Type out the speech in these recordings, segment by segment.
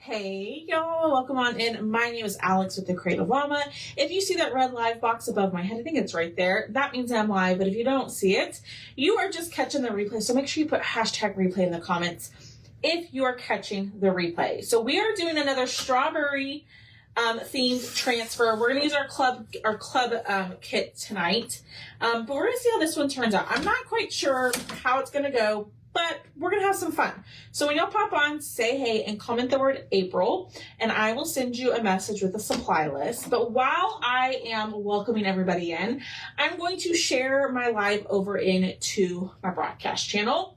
Hey y'all, welcome on in. My name is Alex with the Creative Llama. If you see that red live box above my head, I think it's right there. That means I'm live, but if you don't see it, you are just catching the replay. So make sure you put hashtag replay in the comments if you are catching the replay. So we are doing another strawberry themed transfer. We're going to use our club kit tonight, but we're going to see how this one turns out. I'm not quite sure how it's going to go, but we're going to have some fun. So when y'all pop on, say hey and comment the word April, and I will send you a message with a supply list. But while I am welcoming everybody in, I'm going to share my live over into my broadcast channel.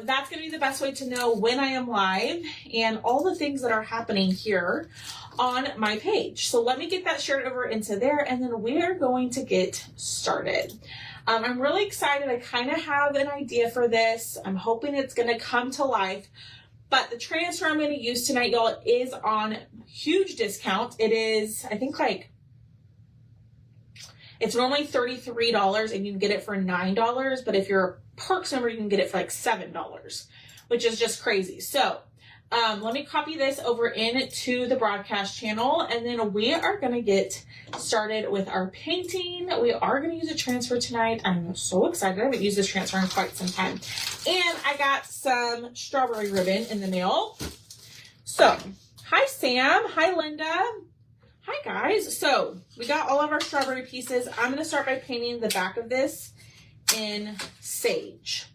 That's going to be the best way to know when I am live and all the things that are happening here on my page. So let me get that shared over into there, and then we are going to get started. I'm really excited. I kind of have an idea for this. I'm hoping it's going to come to life. But the transfer I'm going to use tonight, y'all, is on huge discount. It is, I think, it's normally $33 and you can get it for $9. But if you're a Perks member, you can get it for like $7, which is just crazy. So let me copy this over into the broadcast channel, and then we are going to get started with our painting. We are going to use a transfer tonight. I'm so excited. I haven't used this transfer in quite some time. And I got some strawberry ribbon in the mail. So, hi Sam. Hi Linda. Hi guys. So, we got all of our strawberry pieces. I'm going to start by painting the back of this in sage.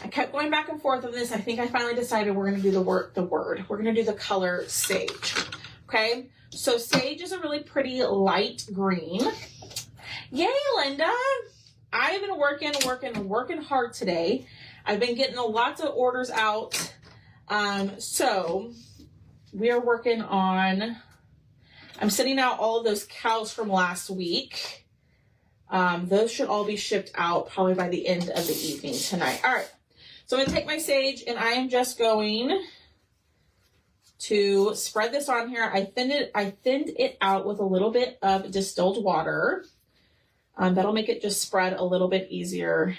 I kept going back and forth on this. I think I finally decided we're going to do the word. We're going to do the color sage. Okay. So sage is a really pretty light green. Yay, Linda. I've been working hard today. I've been getting lots of orders out. So we are working on, I'm sending out all of those cows from last week. Those should all be shipped out probably by the end of the evening tonight. All right. So I'm going to take my sage and I am just going to spread this on here. I thinned it out with a little bit of distilled water. That'll make it just spread a little bit easier.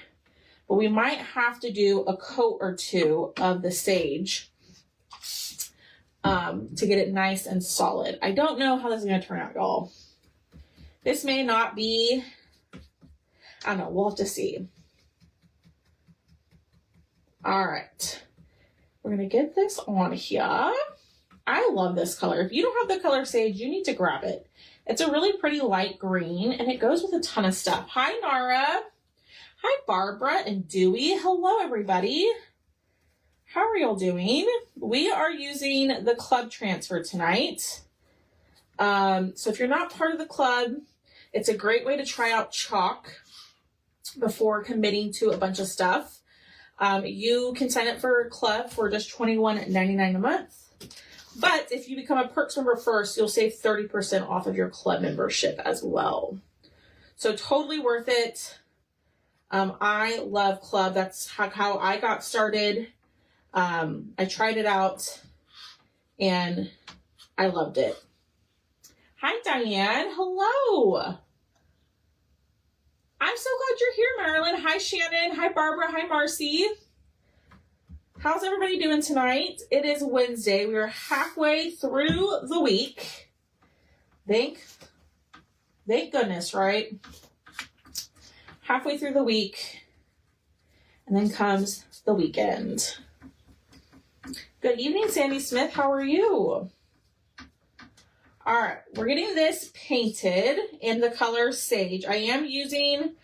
But we might have to do a coat or two of the sage to get it nice and solid. I don't know how this is going to turn out, y'all. This may not be, I don't know, we'll have to see. All right, we're going to get this on here. I love this color. If you don't have the color sage, you need to grab it. It's a really pretty light green, and it goes with a ton of stuff. Hi, Nara. Hi, Barbara and Dewey. Hello, everybody. How are y'all doing? We are using the club transfer tonight. So if you're not part of the club, it's a great way to try out chalk before committing to a bunch of stuff. You can sign up for a club for just $21.99 a month. But if you become a Perks member first, you'll save 30% off of your club membership as well. So totally worth it. I love club. That's how I got started. I tried it out and I loved it. Hi, Diane. Hello. I'm so glad you're here, Marilyn. Hi, Shannon. Hi, Barbara. Hi, Marcy. How's everybody doing tonight? It is Wednesday. We are halfway through the week. Thank goodness, right? Halfway through the week. And then comes the weekend. Good evening, Sandy Smith. How are you? All right, we're getting this painted in the color sage. I am using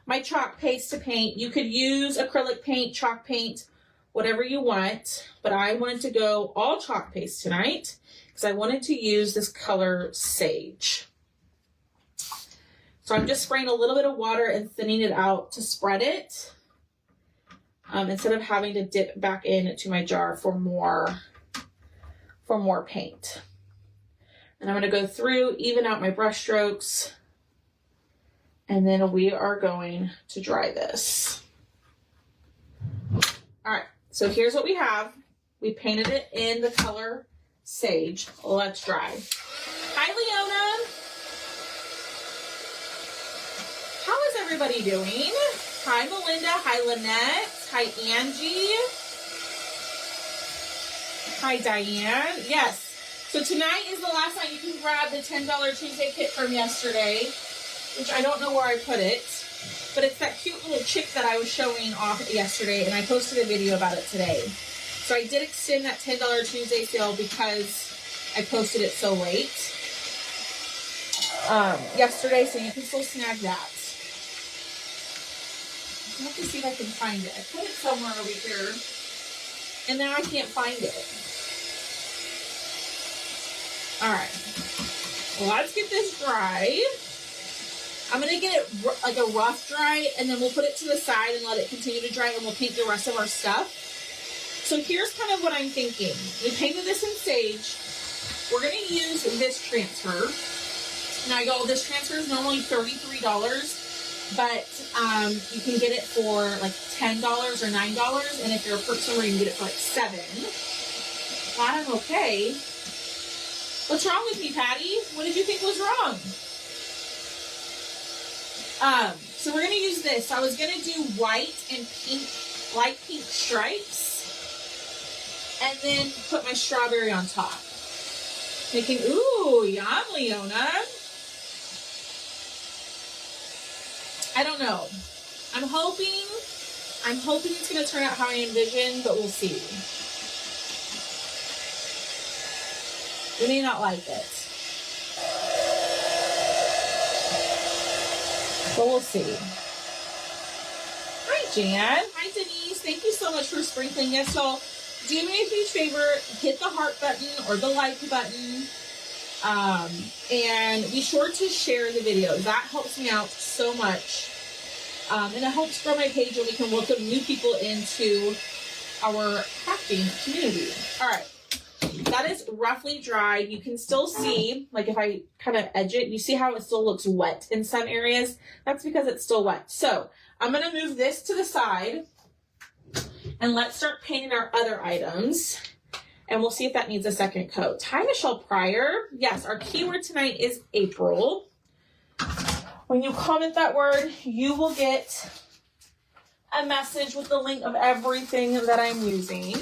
my chalk paste to paint. You could use acrylic paint, chalk paint, whatever you want, but I wanted to go all chalk paste tonight because I wanted to use this color sage. So I'm just spraying a little bit of water and thinning it out to spread it instead of having to dip back into my jar for more paint. And I'm going to go through, even out my brush strokes, and then we are going to dry this. All right, so here's what we have. We painted it in the color sage. Let's dry. Hi, Leona. How is everybody doing? Hi, Melinda. Hi, Lynette. Hi, Angie. Hi, Diane. Yes. So tonight is the last night you can grab the $10 Tuesday kit from yesterday, which I don't know where I put it, but it's that cute little chick that I was showing off yesterday, and I posted a video about it today. So I did extend that $10 Tuesday sale because I posted it so late yesterday, so you can still snag that. I have to see if I can find it. I put it somewhere over here, and now I can't find it. All right, well, let's get this dry. I'm going to get it like a rough dry, and then we'll put it to the side and let it continue to dry, and we'll paint the rest of our stuff. So here's kind of what I'm thinking. We painted this in sage. We're going to use this transfer. Now, y'all, this transfer is normally $33, but you can get it for like $10 or $9, and if you're a perfumer, you can get it for like $7. Glad I'm okay. What's wrong with me, Patty? What did you think was wrong? So we're going to use this. I was going to do white and pink, light pink stripes, and then put my strawberry on top. Making, ooh, yum, Leona. I don't know. I'm hoping it's going to turn out how I envision, but we'll see. We may not like it, but we'll see. Hi, Jan. Hi, Denise. Thank you so much for sprinkling. Yes, so do me a huge favor. Hit the heart button or the like button. And be sure to share the video. That helps me out so much. And it helps grow my page, and we can welcome new people into our crafting community. All right. That is roughly dried. You can still see, like if I kind of edge it, you see how it still looks wet in some areas? That's because it's still wet. So I'm going to move this to the side, and let's start painting our other items. And we'll see if that needs a second coat. Hi, Michelle Pryor. Yes, our keyword tonight is April. When you comment that word, you will get a message with the link of everything that I'm using,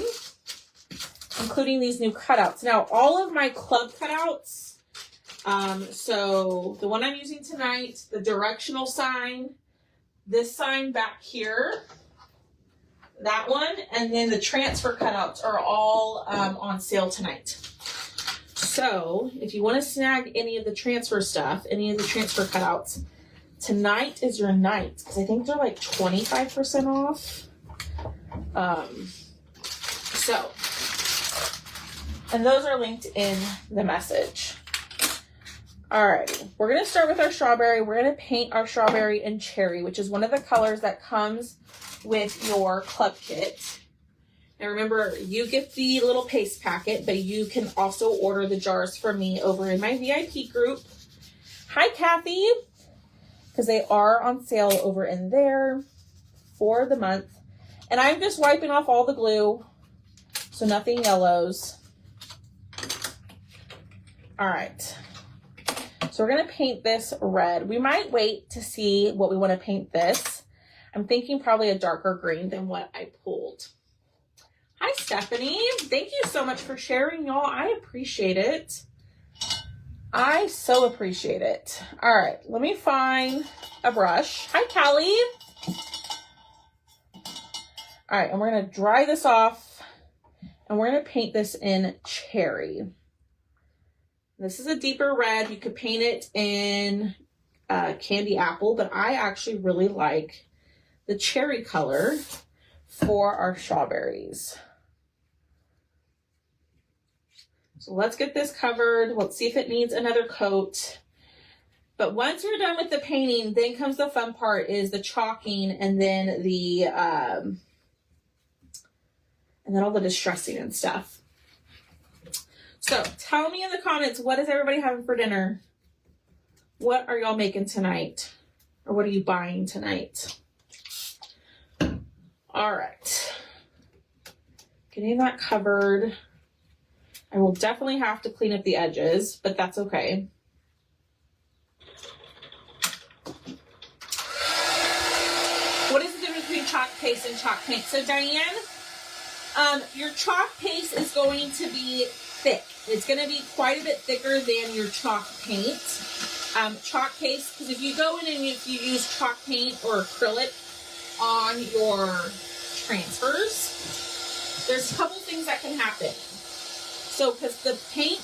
including these new cutouts. Now, all of my club cutouts, so the one I'm using tonight, the directional sign, this sign back here, that one, and then the transfer cutouts are all on sale tonight. So if you want to snag any of the transfer stuff, any of the transfer cutouts, tonight is your night, because I think they're like 25% off. And those are linked in the message. Alrighty, we're going to start with our strawberry. We're going to paint our strawberry in cherry, which is one of the colors that comes with your club kit. Now remember, you get the little paste packet, but you can also order the jars from me over in my VIP group. Hi, Kathy, because they are on sale over in there for the month. And I'm just wiping off all the glue so nothing yellows. All right, so we're going to paint this red. We might wait to see what we want to paint this. I'm thinking probably a darker green than what I pulled. Hi, Stephanie. Thank you so much for sharing, y'all. I appreciate it. I so appreciate it. All right, let me find a brush. Hi, Callie. All right, and we're going to dry this off, and we're going to paint this in cherry. This is a deeper red. You could paint it in candy apple, but I actually really like the cherry color for our strawberries. So let's get this covered. Let's see if it needs another coat. But once we're done with the painting, then comes the fun part, is the chalking, and then the and then all the distressing and stuff. So tell me in the comments, what is everybody having for dinner? What are y'all making tonight? Or what are you buying tonight? All right. Getting that covered. I will definitely have to clean up the edges, but that's okay. What is the difference between chalk paste and chalk paint? So Diane, your chalk paste is going going to be thick. It's going to be quite a bit thicker than your chalk paint. Chalk paste, because if you go in and if you use chalk paint or acrylic on your transfers, there's a couple things that can happen. So, because the paint,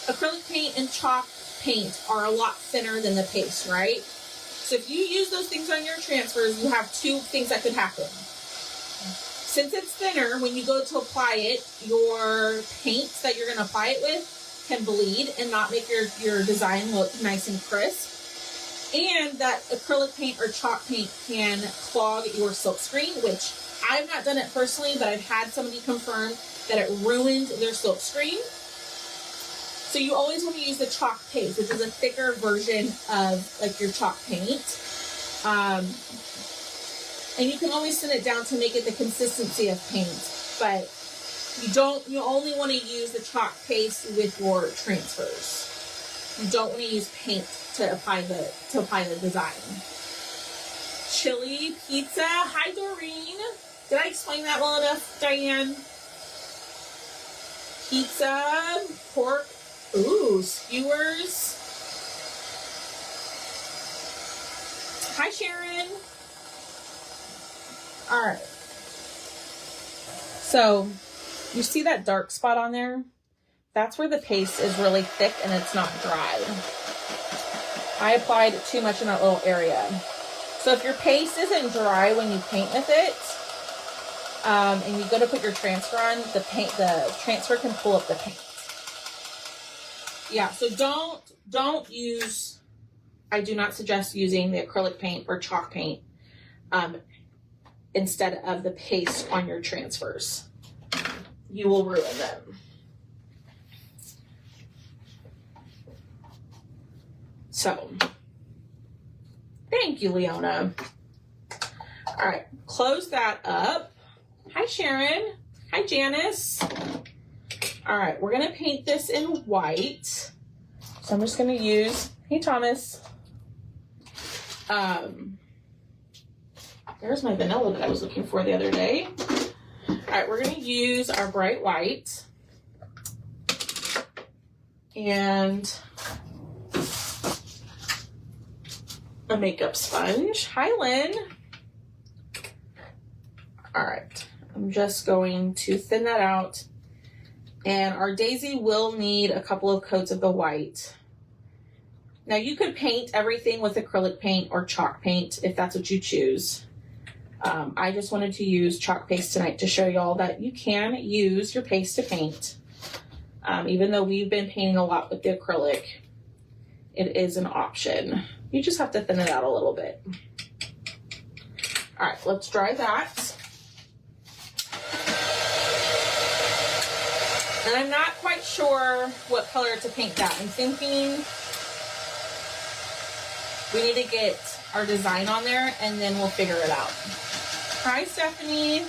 acrylic paint and chalk paint are a lot thinner than the paste, right? So if you use those things on your transfers, you have two things that could happen. Since it's thinner, when you go to apply it, your paint that you're going to apply it with can bleed and not make your design look nice and crisp. And that acrylic paint or chalk paint can clog your silk screen, which I've not done it personally, but I've had somebody confirm that it ruined their silk screen. So you always want to use the chalk paste, which is a thicker version of like your chalk paint. And you can always thin it down to make it the consistency of paint, but you only want to use the chalk paste with your transfers. You don't want to use paint to apply the design. Chili pizza. Hi, Doreen. Did I explain that well enough, Diane? Pizza, pork, skewers. Hi, Sharon. All right. So, you see that dark spot on there? That's where the paste is really thick and it's not dry. I applied too much in that little area. So if your paste isn't dry when you paint with it, and you go to put your transfer on, the transfer can pull up the paint. Yeah, so don't use, I do not suggest using the acrylic paint or chalk paint instead of the paste on your transfers. You will ruin them. So, thank you, Leona. All right, close that up. Hi, Sharon. Hi, Janice. All right, we're gonna paint this in white. So I'm just gonna use, hey, Thomas. There's my vanilla that I was looking for the other day. All right, we're gonna use our bright white and a makeup sponge. Hi, Lynn. All right, I'm just going to thin that out. And our daisy will need a couple of coats of the white. Now you could paint everything with acrylic paint or chalk paint if that's what you choose. I just wanted to use chalk paste tonight to show y'all that you can use your paste to paint. Even though we've been painting a lot with the acrylic, it is an option. You just have to thin it out a little bit. All right, let's dry that. And I'm not quite sure what color to paint that. I'm thinking we need to get our design on there and then we'll figure it out. Hi, Stephanie.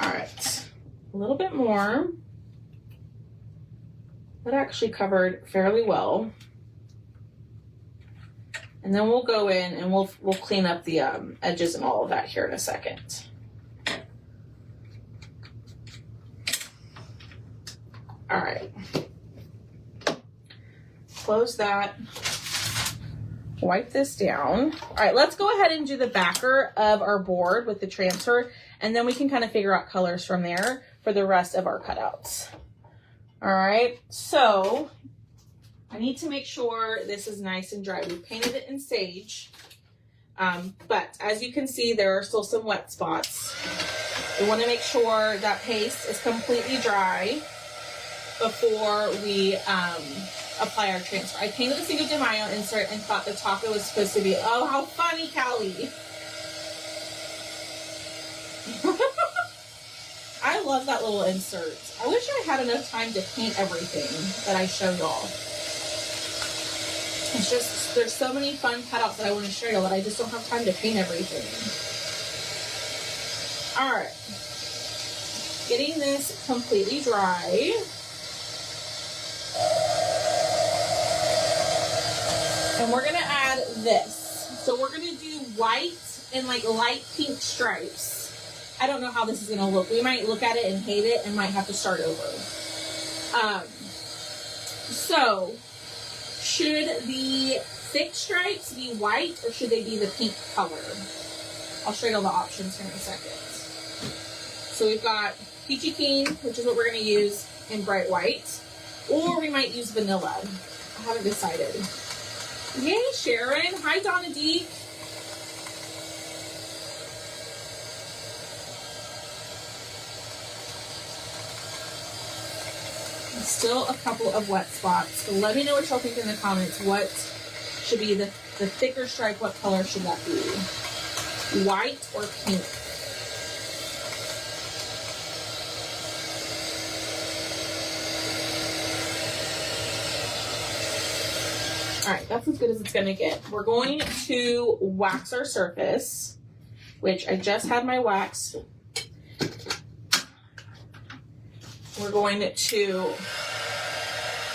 All right, a little bit more. That actually covered fairly well. And then we'll go in and we'll clean up the edges and all of that here in a second. All right. Close that. Wipe this down. All right, let's go ahead and do the backer of our board with the transfer, and then we can kind of figure out colors from there for the rest of our cutouts. All right, so I need to make sure this is nice and dry. We painted it in sage, but as you can see, there are still some wet spots. We want to make sure that paste is completely dry before we apply our transfer. I painted a Cinco de Mayo insert and thought the taco was supposed to be, oh, how funny, Callie. I love that little insert. I wish I had enough time to paint everything that I show y'all. It's just, there's so many fun cutouts that I want to show y'all that I just don't have time to paint everything. All right. Getting this completely dry. And we're gonna add this. So we're gonna do white and like light pink stripes. I don't know how this is going to look. We might look at it and hate it and might have to start over. So, should the thick stripes be white or should they be the pink color? I'll show you all the options here in a second. So we've got Peachy Keen, which is what we're going to use in bright white, or we might use vanilla. I haven't decided. Yay, Sharon. Hi, Donna D. Still a couple of wet spots. So let me know what y'all think in the comments. What should be the thicker stripe? What color should that be? White or pink? All right, that's as good as it's gonna get. We're going to wax our surface, which I just had my wax. We're going to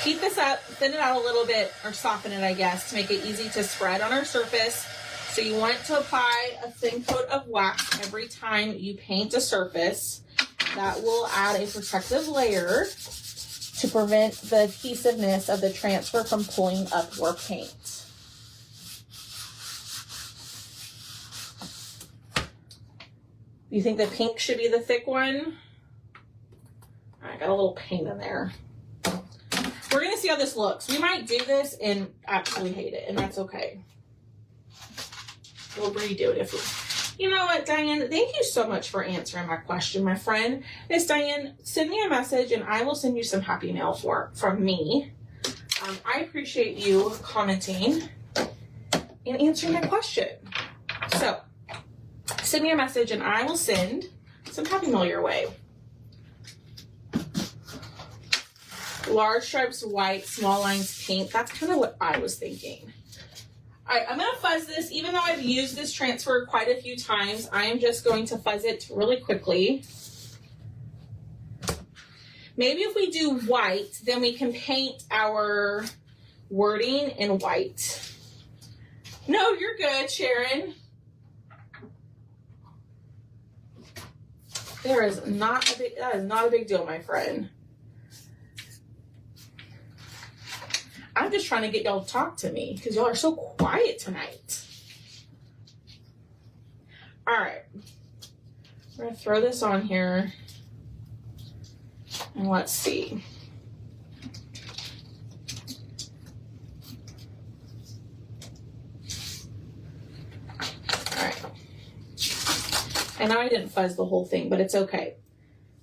heat this up, thin it out a little bit, or soften it, I guess, to make it easy to spread on our surface. So you want to apply a thin coat of wax every time you paint a surface. That will add a protective layer to prevent the adhesiveness of the transfer from pulling up your paint. You think the pink should be the thick one? I got a little paint in there. We're going to see how this looks. We might do this and absolutely hate it, and that's okay. We'll redo it if we... You know what, Diane? Thank you so much for answering my question, my friend. Miss Diane, send me a message, and I will send you some happy mail from me. I appreciate you commenting and answering my question. So, send me a message, and I will send some happy mail your way. Large stripes white, small lines pink. That's kind of what I was thinking. All right, I'm going to fuzz this. Even though I've used this transfer quite a few times, I am just going to fuzz it really quickly. Maybe if we do white, then we can paint our wording in white. No, you're good, Sharon. That is not a big deal, my friend. I'm just trying to get y'all to talk to me because y'all are so quiet tonight. All right. We're going to throw this on here. And let's see. All right. And now I didn't fuzz the whole thing, but it's okay.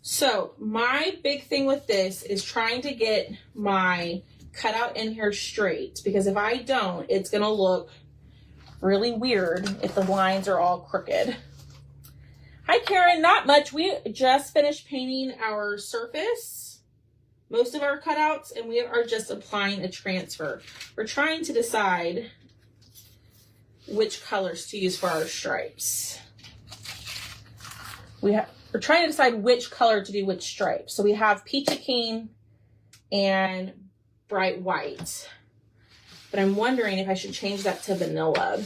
So my big thing with this is trying to get my cut out in here straight, because if I don't, it's gonna look really weird if the lines are all crooked. Hi Karen, not much. We just finished painting our surface, most of our cutouts, and we are just applying a transfer. We're trying to decide which colors to use for our stripes. We're trying to decide which color to do which stripes. So we have Peachy Keen and bright white, but I'm wondering if I should change that to vanilla.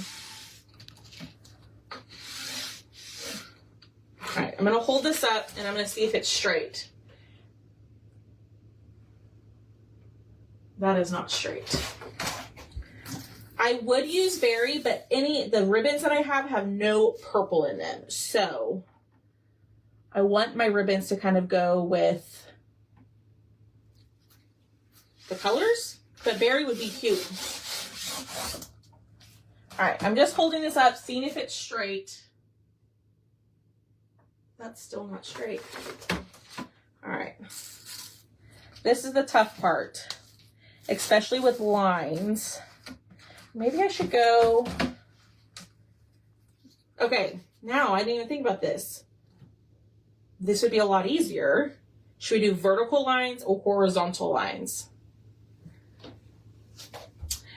All right, I'm gonna hold this up and I'm gonna see if it's straight. That is not straight. I would use berry, but the ribbons that I have no purple in them, so I want my ribbons to kind of go with the colors, but berry would be cute. All right, I'm just holding this up, seeing if it's straight. That's still not straight. All right. This is the tough part, especially with lines. Maybe I should go... Okay, now I didn't even think about this. This would be a lot easier. Should we do vertical lines or horizontal lines?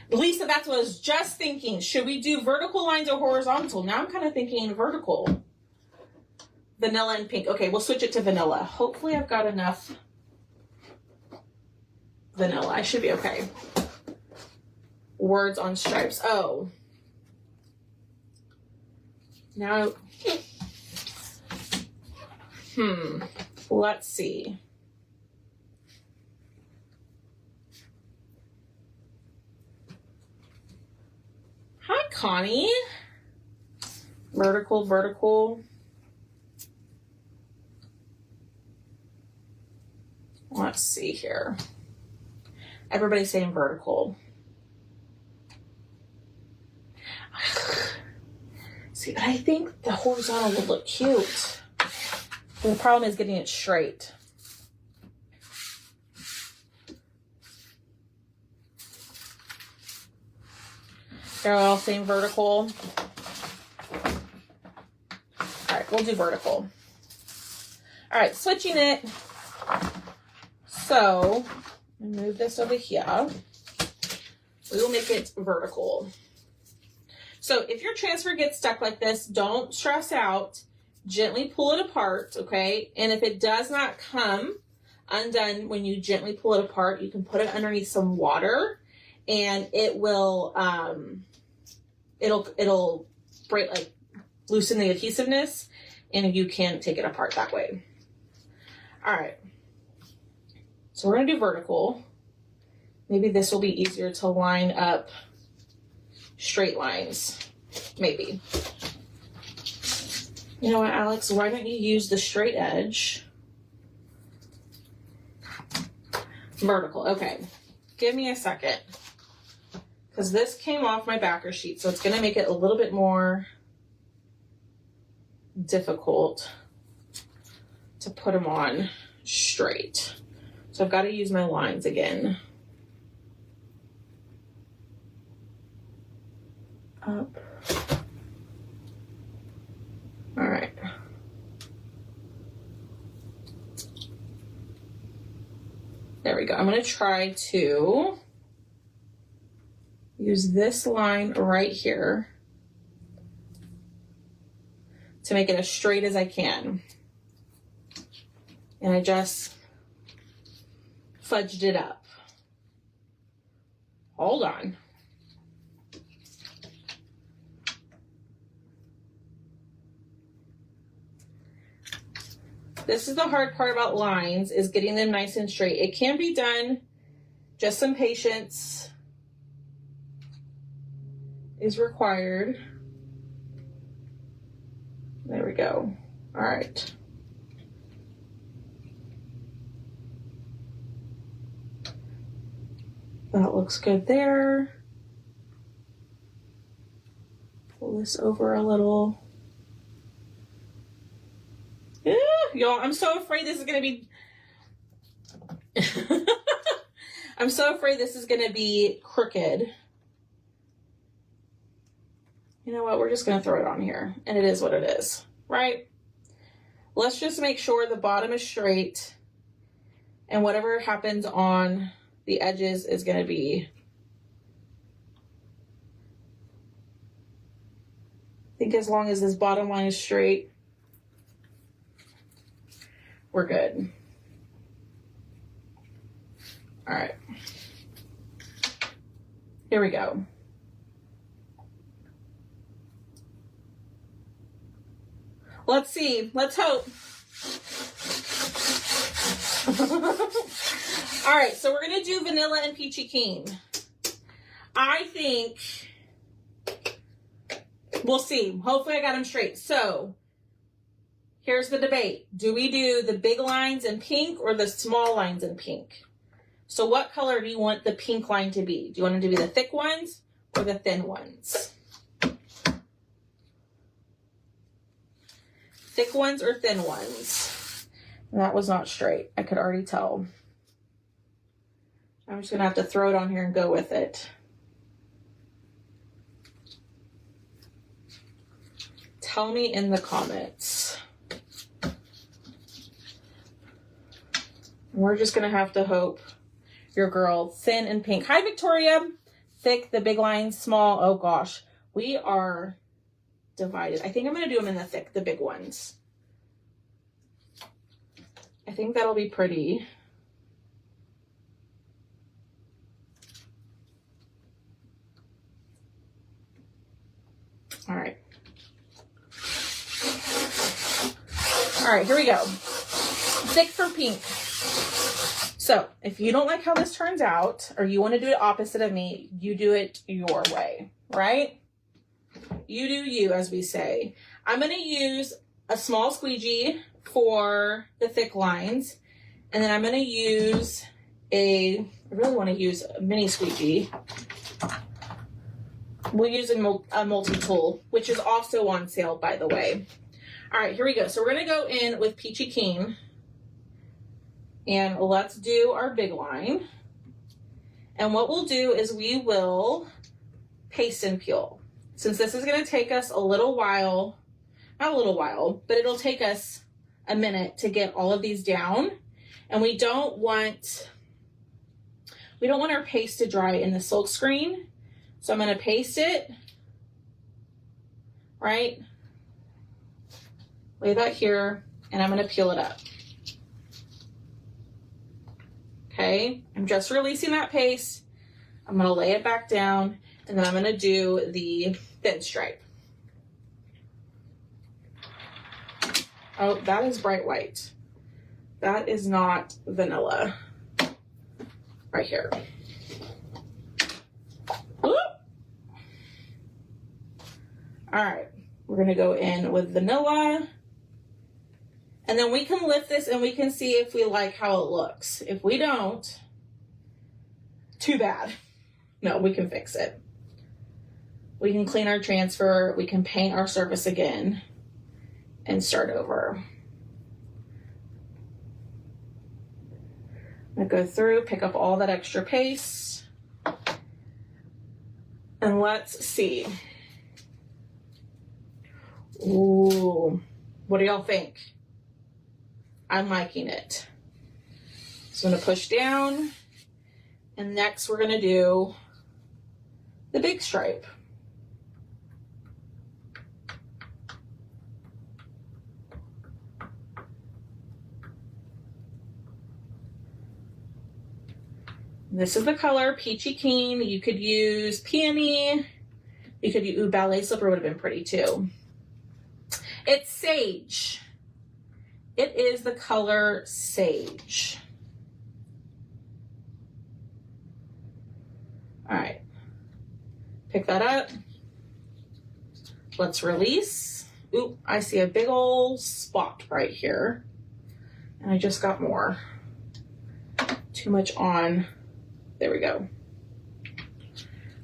Lisa, that's what I was just thinking. Should we do vertical lines or horizontal? Now I'm kind of thinking vertical. Vanilla and pink. Okay, we'll switch it to vanilla. Hopefully I've got enough vanilla. I should be okay. Words on stripes. Oh. Now, Let's see. Hi, Connie. Vertical, vertical. Let's see here. Everybody's saying vertical. See, but I think the horizontal would look cute. The problem is getting it straight. They're all saying vertical. All right, we'll do vertical. All right, switching it. So, move this over here. We will make it vertical. So if your transfer gets stuck like this, don't stress out. Gently pull it apart, okay? And if it does not come undone when you gently pull it apart, you can put it underneath some water and it will, it'll break, like loosen the adhesiveness, and you can take it apart that way. All right. So we're gonna do vertical. Maybe this will be easier to line up straight lines, maybe. You know what, Alex, why don't you use the straight edge? Vertical, okay. Give me a second. Because this came off my backer sheet, so it's gonna make it a little bit more difficult to put them on straight. So I've got to use my lines again. Up. All right. There we go. I'm going to try to use this line right here to make it as straight as I can. And I just fudged it up. Hold on. This is the hard part about lines, is getting them nice and straight. It can be done, just some patience is required. There we go. All right. That looks good there. Pull this over a little. Y'all, I'm so afraid this is going to be... I'm so afraid this is going to be crooked. You know what? We're just going to throw it on here. And it is what it is, right? Let's just make sure the bottom is straight. And whatever happens on the edges is going to be... I think as long as this bottom line is straight, we're good. All right. Here we go. Let's see. Let's hope. All right, so we're going to do vanilla and peachy keen. I think, we'll see. Hopefully I got them straight. So here's the debate. Do we do the big lines in pink or the small lines in pink? So what color do you want the pink line to be? Do you want it to be the thick ones or the thin ones? Thick ones or thin ones? And that was not straight. I could already tell. I'm just going to have to throw it on here and go with it. Tell me in the comments. We're just going to have to hope your girl, thin and pink. Hi, Victoria. Thick, the big lines, small. Oh, gosh. We are divided. I think I'm going to do them in the thick, the big ones. I think that'll be pretty. All right. All right, here we go. Thick for pink. So if you don't like how this turns out, or you want to do it opposite of me, you do it your way, right? You do you, as we say. I'm going to use a small squeegee for the thick lines. And then I'm going to use I really want to use a mini squeegee. We'll use a multi-tool, which is also on sale, by the way. All right, here we go. So we're going to go in with Peachy Keen. And let's do our big line. And what we'll do is we will paste and peel. Since this is going to take us a little while, not a little while, but it'll take us a minute to get all of these down. And we don't want our paste to dry in the silk screen. So I'm going to paste it, right? Lay that here, and I'm going to peel it up. Okay, I'm just releasing that paste. I'm going to lay it back down, and then I'm going to do the thin stripe. Oh, that is bright white. That is not vanilla. Right here. Whoop. All right, we're going to go in with vanilla. And then we can lift this and we can see if we like how it looks. If we don't, too bad. No, we can fix it. We can clean our transfer. We can paint our surface again and start over. I'm gonna go through, pick up all that extra paste. And let's see. Ooh, what do y'all think? I'm liking it. So I'm gonna push down, and next we're gonna do the big stripe. This is the color Peachy Keen. You could use Peony. You could use Ballet Slipper, would have been pretty too. It's Sage. It is the color Sage. All right, pick that up. Let's release. Oop, I see a big old spot right here. And I just got more. Too much on. There we go.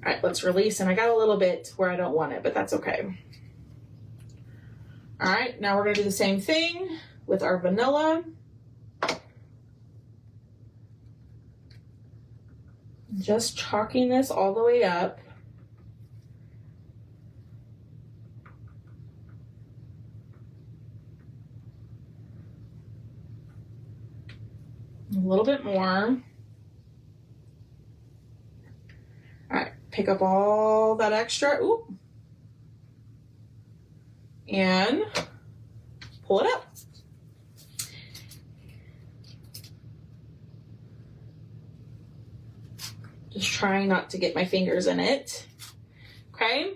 All right, let's release. And I got a little bit where I don't want it, but that's okay. All right, now we're gonna do the same thing with our vanilla. Just chalking this all the way up. A little bit more. All right, pick up all that extra. Ooh. And pull it up. Just trying not to get my fingers in it. Okay.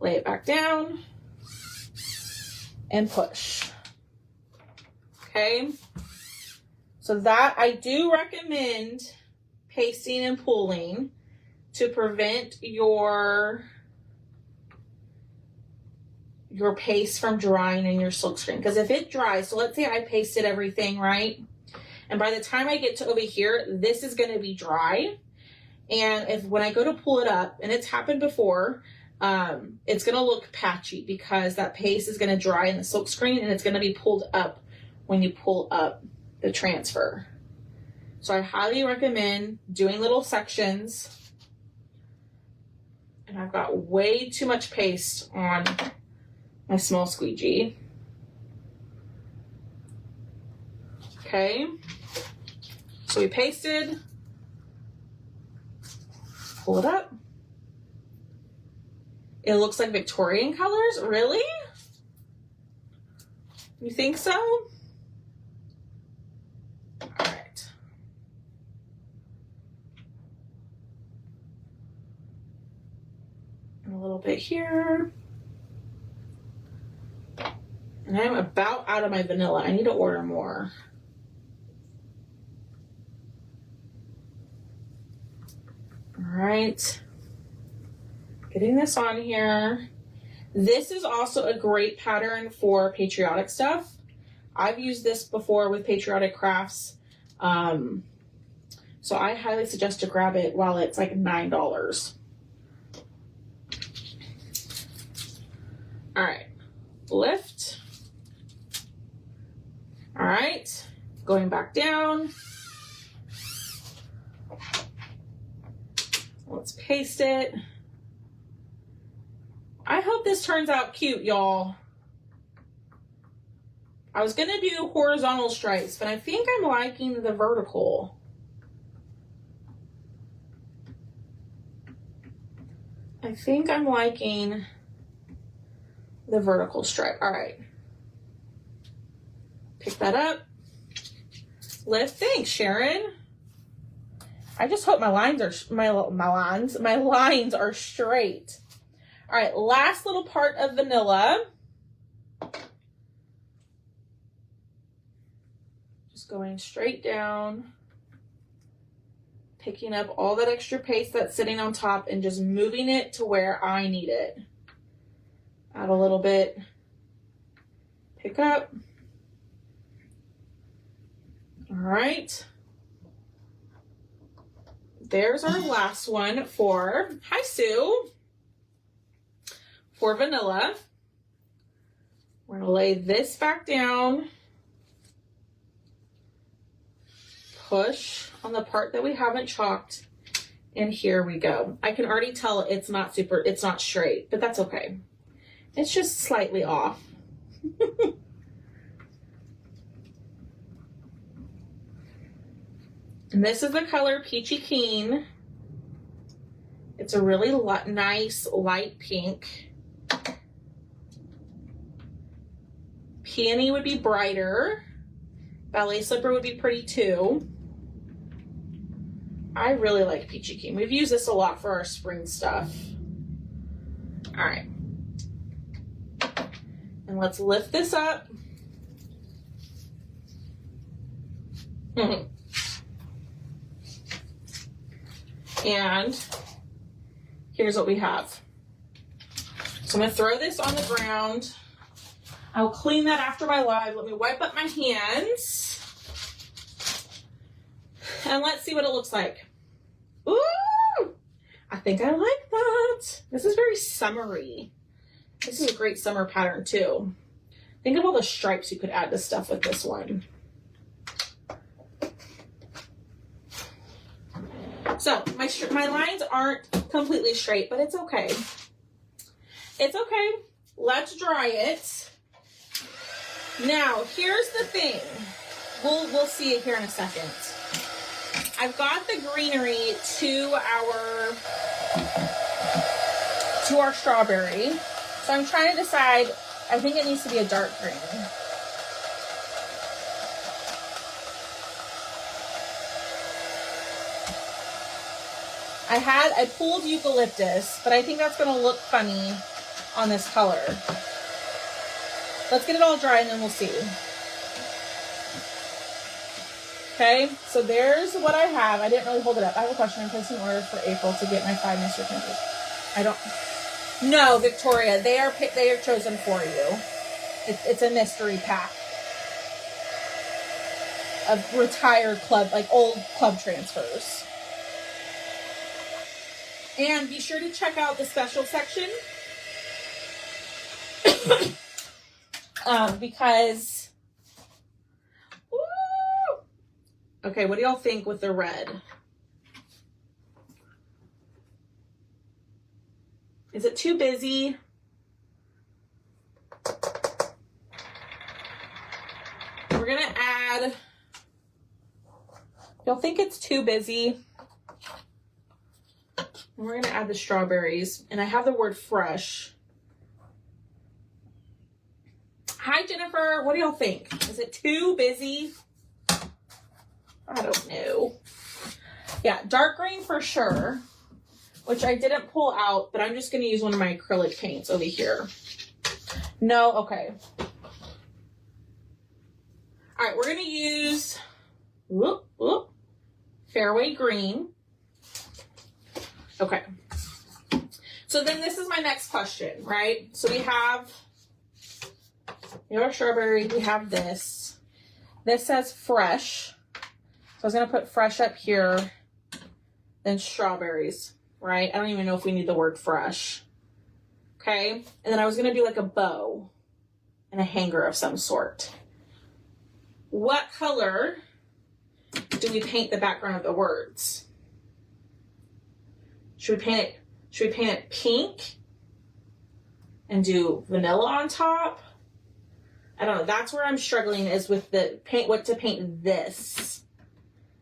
Lay it back down and push. Okay. So that I do recommend pasting and pulling to prevent your paste from drying in your silk screen. Because if it dries, so let's say I pasted everything, right? And by the time I get to over here, this is going to be dry. And when I go to pull it up, and it's happened before, it's going to look patchy because that paste is going to dry in the silk screen and it's going to be pulled up when you pull up the transfer. So I highly recommend doing little sections. And I've got way too much paste on my small squeegee. Okay. So we pasted. Pull it up. It looks like Victorian colors. Really? You think so? All right. And a little bit here. And I'm about out of my vanilla. I need to order more. All right. Getting this on here. This is also a great pattern for patriotic stuff. I've used this before with patriotic crafts. So I highly suggest to grab it while it's like $9. All right, lift. All right, going back down. Let's paste it. I hope this turns out cute, y'all. I was gonna do horizontal stripes, but I think I'm liking the vertical. I think I'm liking the vertical stripe. All right. Pick that up. Lift. Thanks, Sharon. I just hope my lines are my lines are straight. All right, last little part of vanilla. Just going straight down, picking up all that extra paste that's sitting on top and just moving it to where I need it. Add a little bit, pick up. All right. There's our last one for, hi Sue, for vanilla. We're gonna lay this back down, push on the part that we haven't chalked, and here we go. I can already tell it's not straight, but that's okay. It's just slightly off. And this is the color Peachy Keen. It's a really nice light pink. Peony would be brighter. Ballet Slipper would be pretty too. I really like Peachy Keen. We've used this a lot for our spring stuff. All right. And let's lift this up. And here's what we have. So I'm going to throw this on the ground. I'll clean that after my live. Let me wipe up my hands. And let's see what it looks like. Ooh! I think I like that. This is very summery. This is a great summer pattern too. Think of all the stripes you could add to stuff with this one. So my lines aren't completely straight, but it's okay. It's okay. Let's dry it. Now, here's the thing. We'll see it here in a second. I've got the greenery to our strawberry. So I'm trying to decide, I think it needs to be a dark green. I pulled eucalyptus, but I think that's going to look funny on this color. Let's get it all dry and then we'll see. Okay, so there's what I have. I didn't really hold it up. I have a question. I'm placing an order for April to get my 5 mystery printers. No, Victoria, they are chosen for you. It's a mystery pack of retired club, like old club transfers. And be sure to check out the special section because, woo! Okay, what do y'all think with the red? Is it too busy? We're gonna add, y'all think it's too busy? We're going to add the strawberries, and I have the word fresh. Hi, Jennifer. What do y'all think? Is it too busy? I don't know. Yeah, dark green for sure, which I didn't pull out, but I'm just going to use one of my acrylic paints over here. No? Okay. we're going to use Fairway Green. Okay. So then this is my next question, right? So we have our strawberry. We have this. This says fresh. So I was going to put fresh up here. Then strawberries, right? I don't even know if we need the word fresh. Okay. And then I was going to do like a bow and a hanger of some sort. What color do we paint the background of the words? Should we paint it pink and do vanilla on top? I don't know. That's where I'm struggling, is with the paint, what to paint this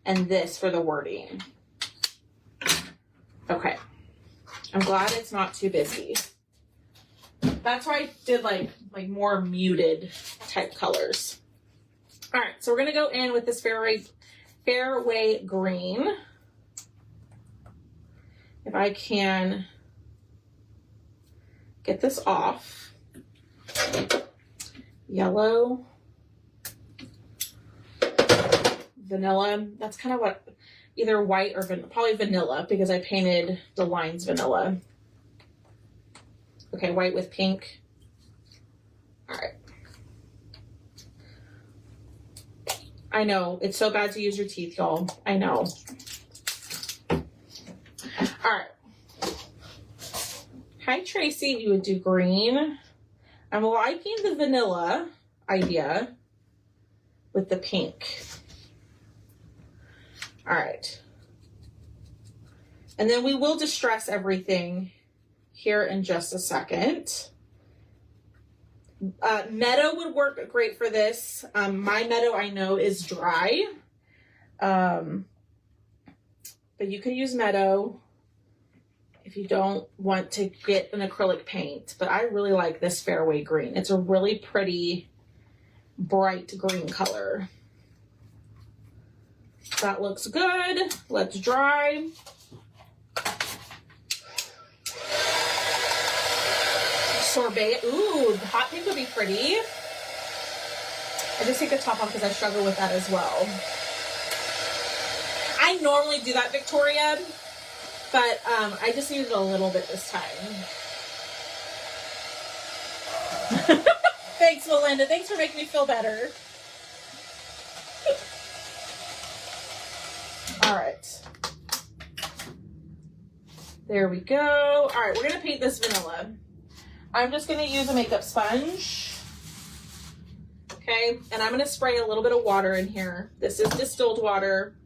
and this for the wording. Okay. I'm glad it's not too busy. That's why I did like more muted type colors. All right, so we're gonna go in with this fairway green. If I can get this off. Yellow. Vanilla. That's kind of what, either white or probably vanilla, because I painted the lines vanilla. Okay, white with pink. All right. I know, it's so bad to use your teeth, y'all. I know. All right. Hi, Tracy. You would do green. I'm liking the vanilla idea with the pink. All right. And then we will distress everything here in just a second. Meadow would work great for this. My meadow, I know, is dry. But you can use meadow if you don't want to get an acrylic paint. But I really like this fairway green. It's a really pretty, bright green color. That looks good. Let's dry. Sorbet. Ooh, the hot pink would be pretty. I just take the top off because I struggle with that as well. I normally do that, Victoria, but I just needed a little bit this time. Thanks, Melinda. Thanks for making me feel better. All right. There we go. All right, we're going to paint this vanilla. I'm just going to use a makeup sponge. Okay, and I'm going to spray a little bit of water in here. This is distilled water.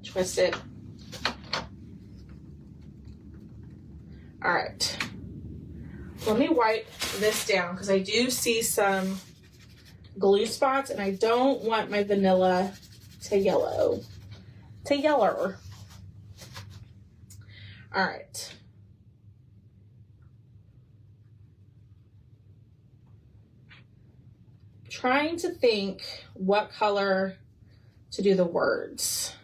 Twist it. All right. Let me wipe this down because I do see some glue spots and I don't want my vanilla to yellow. All right. Trying to think what color to do the words.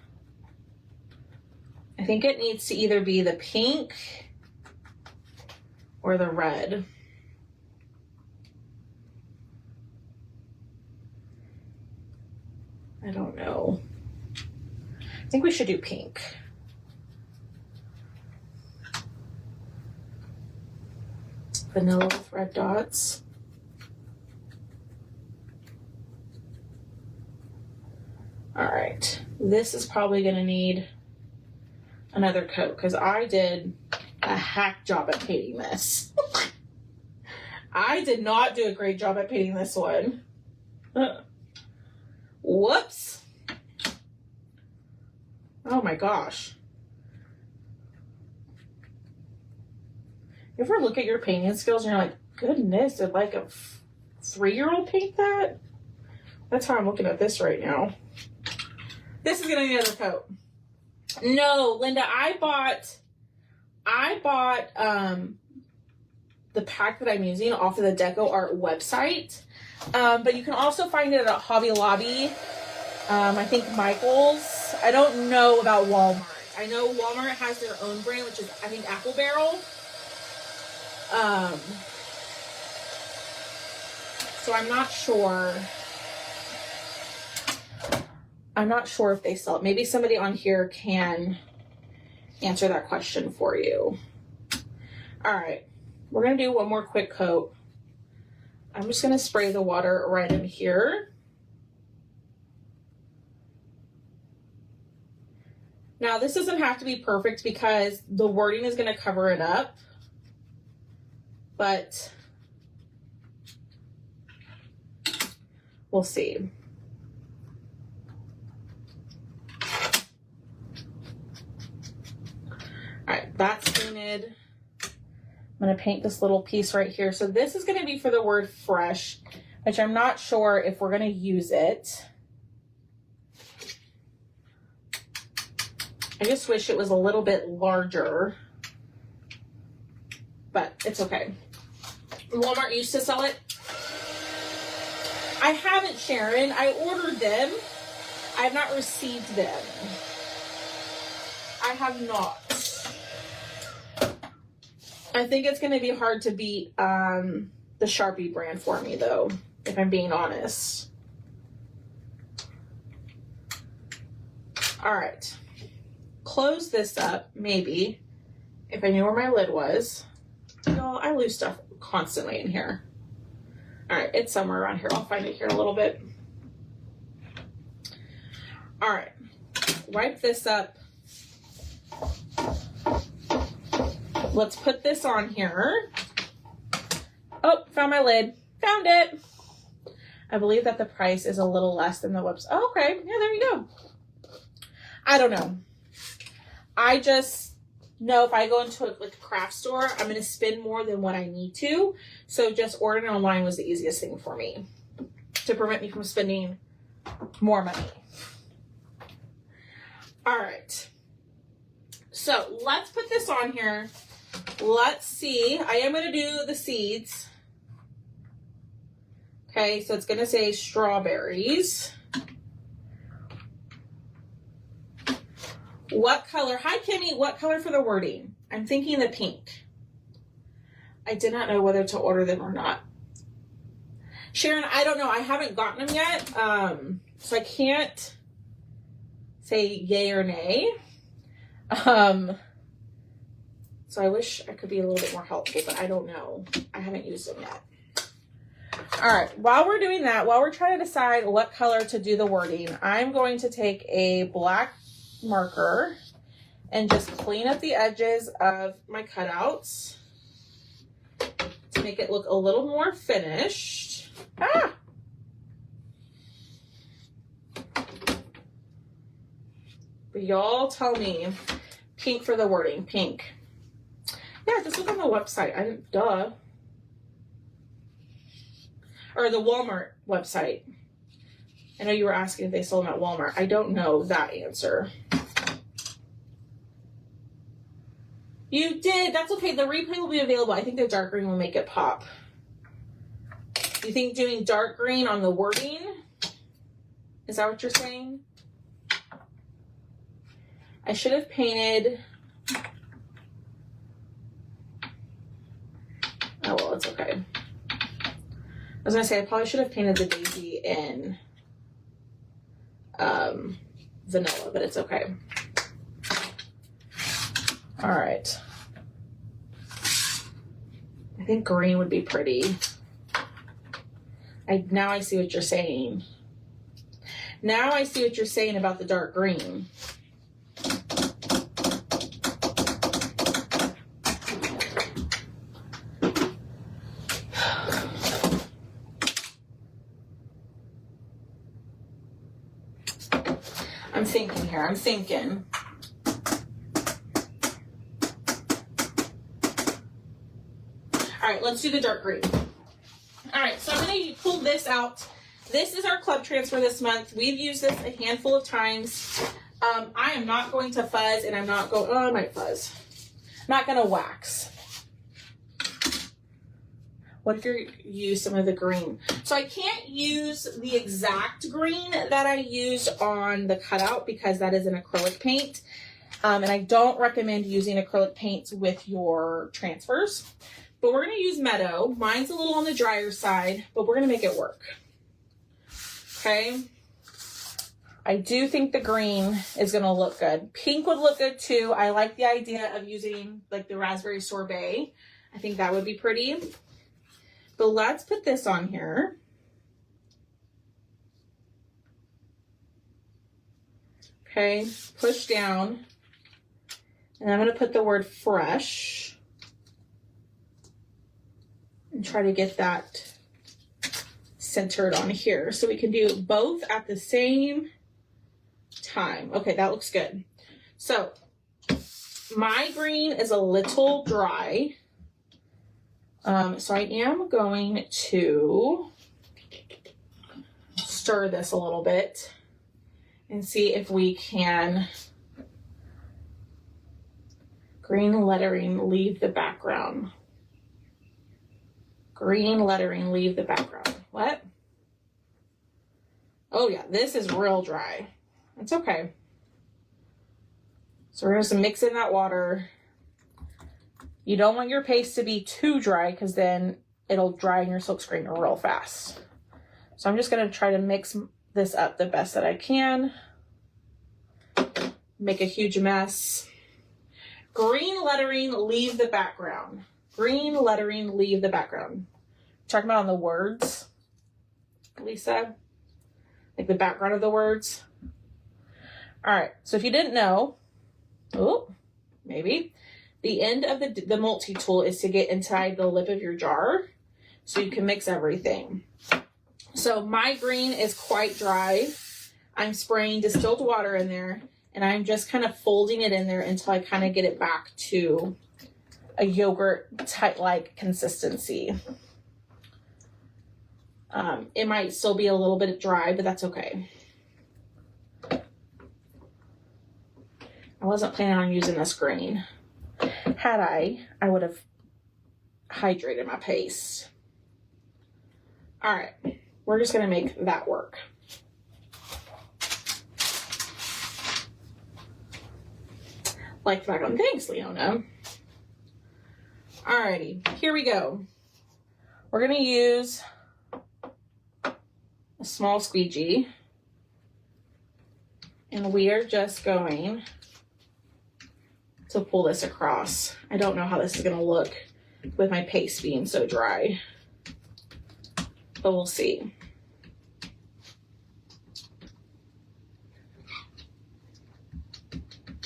I think it needs to either be the pink or the red. I don't know. I think we should do pink. Vanilla with red dots. All right, this is probably gonna need another coat because I did a hack job at painting this. I did not do a great job at painting this one. Whoops. Oh my gosh. You ever look at your painting skills and you're like, goodness, did like a 3-year-old paint that? That's how I'm looking at this right now. This is gonna need another coat. No, Linda, I bought the pack that I'm using off of the Deco Art website. But you can also find it at Hobby Lobby. I think Michael's. I don't know about Walmart. I know Walmart has their own brand, which is, I think, Apple Barrel. So I'm not sure. I'm not sure if they sell it. Maybe somebody on here can answer that question for you. All right, we're gonna do one more quick coat. I'm just gonna spray the water right in here. Now this doesn't have to be perfect because the wording is gonna cover it up, but we'll see. All right, that's painted. I'm going to paint this little piece right here. So this is going to be for the word fresh, which I'm not sure if we're going to use it. I just wish it was a little bit larger, but it's okay. Walmart used to sell it. I haven't, Sharon. I ordered them. I have not received them. I have not. I think it's going to be hard to beat the Sharpie brand for me, though, if I'm being honest. All right. Close this up, maybe, if I knew where my lid was. No, I lose stuff constantly in here. All right, it's somewhere around here. I'll find it here in a little bit. All right. Wipe this up. Let's put this on here. Oh, found my lid. Found it. I believe that the price is a little less than the website. Oh, okay. Yeah, there you go. I don't know. I just know if I go into a craft store, I'm going to spend more than what I need to. So just ordering online was the easiest thing for me to prevent me from spending more money. All right. So let's put this on here. Let's see. I am going to do the seeds. Okay, so it's going to say strawberries. What color? Hi, Kimmy. What color for the wording? I'm thinking the pink. I did not know whether to order them or not. Sharon, I don't know. I haven't gotten them yet. So I can't say yay or nay. So I wish I could be a little bit more helpful, but I don't know. I haven't used them yet. All right, while we're doing that, while we're trying to decide what color to do the wording, I'm going to take a black marker and just clean up the edges of my cutouts to make it look a little more finished. Ah! But y'all tell me, pink for the wording, pink. Yeah, just look on the website. I didn't, duh. Or the Walmart website. I know you were asking if they sold them at Walmart. I don't know that answer. You did. That's okay. The replay will be available. I think the dark green will make it pop. You think doing dark green on the wording? Is that what you're saying? I should have painted... Oh, well, it's okay. I was going to say, I probably should have painted the daisy in vanilla, but it's okay. All right. I think green would be pretty. Now I see what you're saying. Now I see what you're saying about the dark green. I'm thinking here. I'm thinking. All right, let's do the dark green. All right, so I'm going to pull this out. This is our club transfer this month. We've used this a handful of times. I am not going to fuzz, and I'm not going, oh, I might fuzz. I'm not going to wax. What if you use some of the green? So I can't use the exact green that I used on the cutout because that is an acrylic paint. And I don't recommend using acrylic paints with your transfers. but we're going to use Meadow. Mine's a little on the drier side, but we're going to make it work. Okay. I do think the green is going to look good. Pink would look good too. I like the idea of using like the raspberry sorbet. I think that would be pretty. But let's put this on here. Okay, push down. And I'm going to put the word fresh and try to get that centered on here. So we can do both at the same time. Okay, that looks good. So my green is a little dry. So I am going to stir this a little bit and see if we can green lettering leave the background. Green lettering leave the background. What? Oh yeah, this is real dry. It's okay. So we're just mix in that water. You don't want your paste to be too dry because then it'll dry in your silkscreen real fast. So I'm just going to try to mix this up the best that I can. Make a huge mess. Green lettering, leave the background. Green lettering, leave the background. Talking about on the words, Lisa, like the background of the words. All right, so if you didn't know, oh, maybe, the end of the multi-tool is to get inside the lip of your jar so you can mix everything. So my green is quite dry. I'm spraying distilled water in there, and I'm just kind of folding it in there until I kind of get it back to a yogurt tight-like consistency. It might still be a little bit dry, but that's okay. I wasn't planning on using this green. Had I would have hydrated my paste. All right, we're just gonna make that work. Like back on, thanks, Leona. Alrighty, here we go. We're gonna use a small squeegee, and we are just going to pull this across. I don't know how this is gonna look with my paste being so dry, but we'll see.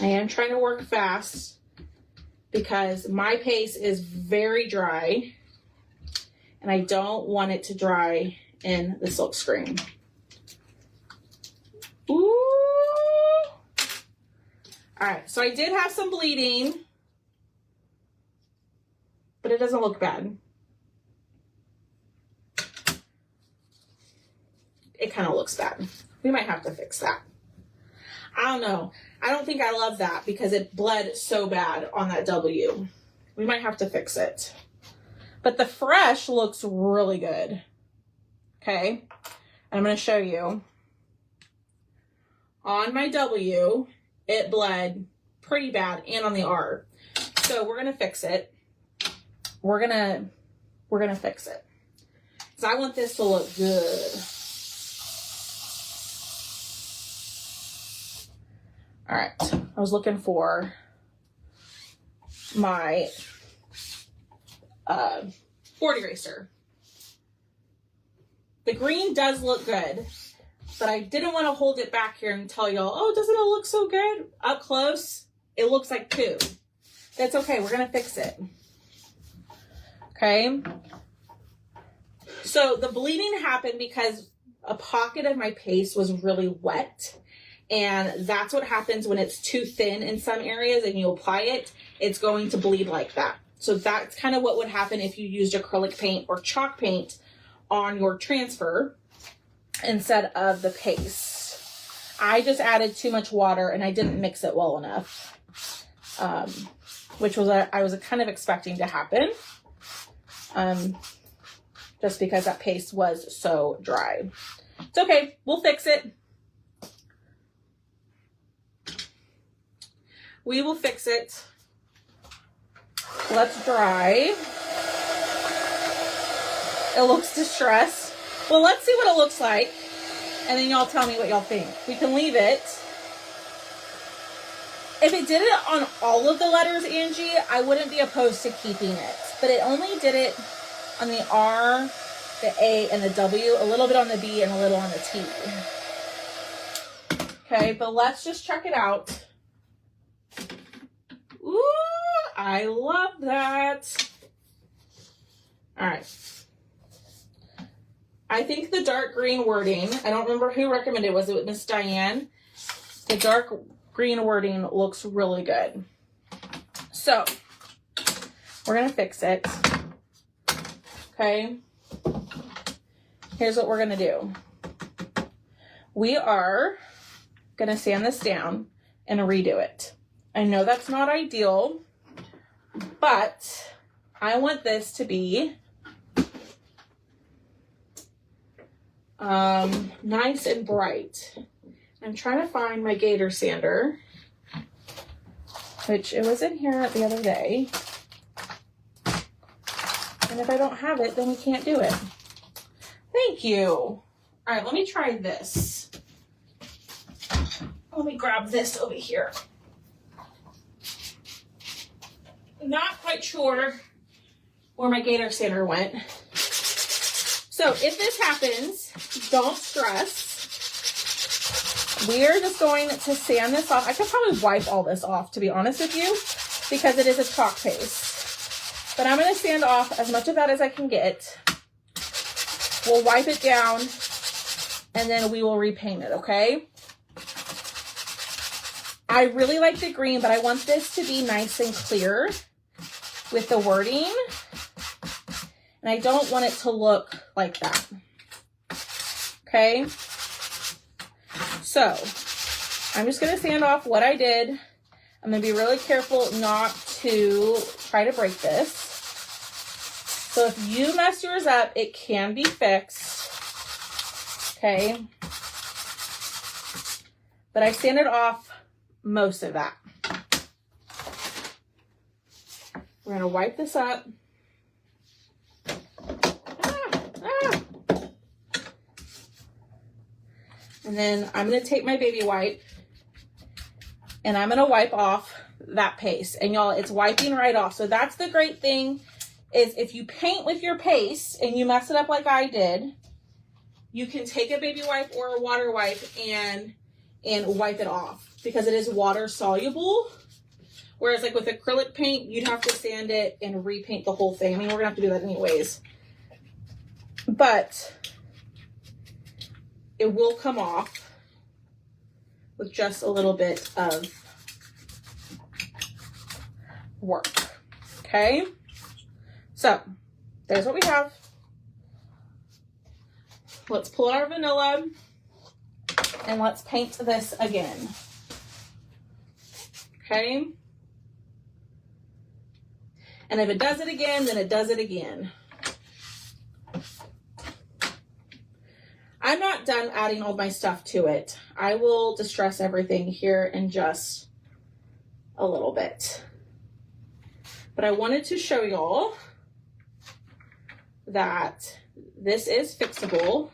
I am trying to work fast because my paste is very dry and I don't want it to dry in the silk screen. Ooh. All right, so I did have some bleeding, but it doesn't look bad. It kind of looks bad. We might have to fix that. I don't know. I don't think I love that because it bled so bad on that W. We might have to fix it. But the fresh looks really good. Okay. I'm going to show you. On my W, it bled pretty bad, and on the R. So we're going to fix it. We're going to fix it. So I want this to look good. All right, I was looking for my board eraser. The green does look good, but I didn't want to hold it back here and tell y'all, oh, doesn't it look so good? Up close, it looks like poo. That's okay, we're gonna fix it. Okay. So the bleeding happened because a pocket of my paste was really wet. And that's what happens when it's too thin in some areas and you apply it, it's going to bleed like that. So that's kind of what would happen if you used acrylic paint or chalk paint on your transfer instead of the paste. I just added too much water and I didn't mix it well enough, which was I was kind of expecting to happen, just because that paste was so dry. It's okay, we'll fix it. We will fix it. Let's dry. It looks distressed. Well, let's see what it looks like. And then y'all tell me what y'all think. We can leave it. If it did it on all of the letters, Angie, I wouldn't be opposed to keeping it. But it only did it on the R, the A, and the W, a little bit on the B, and a little on the T. Okay, but let's just check it out. Ooh, I love that. All right. I think the dark green wording, I don't remember who recommended it. Was it Miss Diane? The dark green wording looks really good. So, we're going to fix it. Okay. Here's what we're going to do. We are going to sand this down and redo it. I know that's not ideal, but I want this to be nice and bright. I'm trying to find my gator sander, which it was in here the other day. And if I don't have it, then we can't do it. Thank you. All right, let me try this. Let me grab this over here. Not quite sure where my gator sander went. So if this happens, don't stress. We're just going to sand this off. I could probably wipe all this off, to be honest with you, because it is a chalk paste. But I'm going to sand off as much of that as I can get. We'll wipe it down, and then we will repaint it, okay? I really like the green, but I want this to be nice and clear with the wording. And I don't want it to look like that. Okay? So, I'm just going to sand off what I did. I'm going to be really careful not to try to break this. So if you mess yours up, it can be fixed. Okay? But I sanded off most of that. We're going to wipe this up. And then I'm going to take my baby wipe and I'm going to wipe off that paste. And y'all, it's wiping right off. So that's the great thing, is if you paint with your paste and you mess it up like I did, you can take a baby wipe or a water wipe and wipe it off, because it is water soluble. Whereas like with acrylic paint, you'd have to sand it and repaint the whole thing. I mean, we're going to have to do that anyways. But it will come off with just a little bit of work. Okay? So, there's what we have. Let's pull out our vanilla and let's paint this again. Okay? And if it does it again, then it does it again. I'm not done adding all my stuff to it. I will distress everything here in just a little bit. But I wanted to show y'all that this is fixable.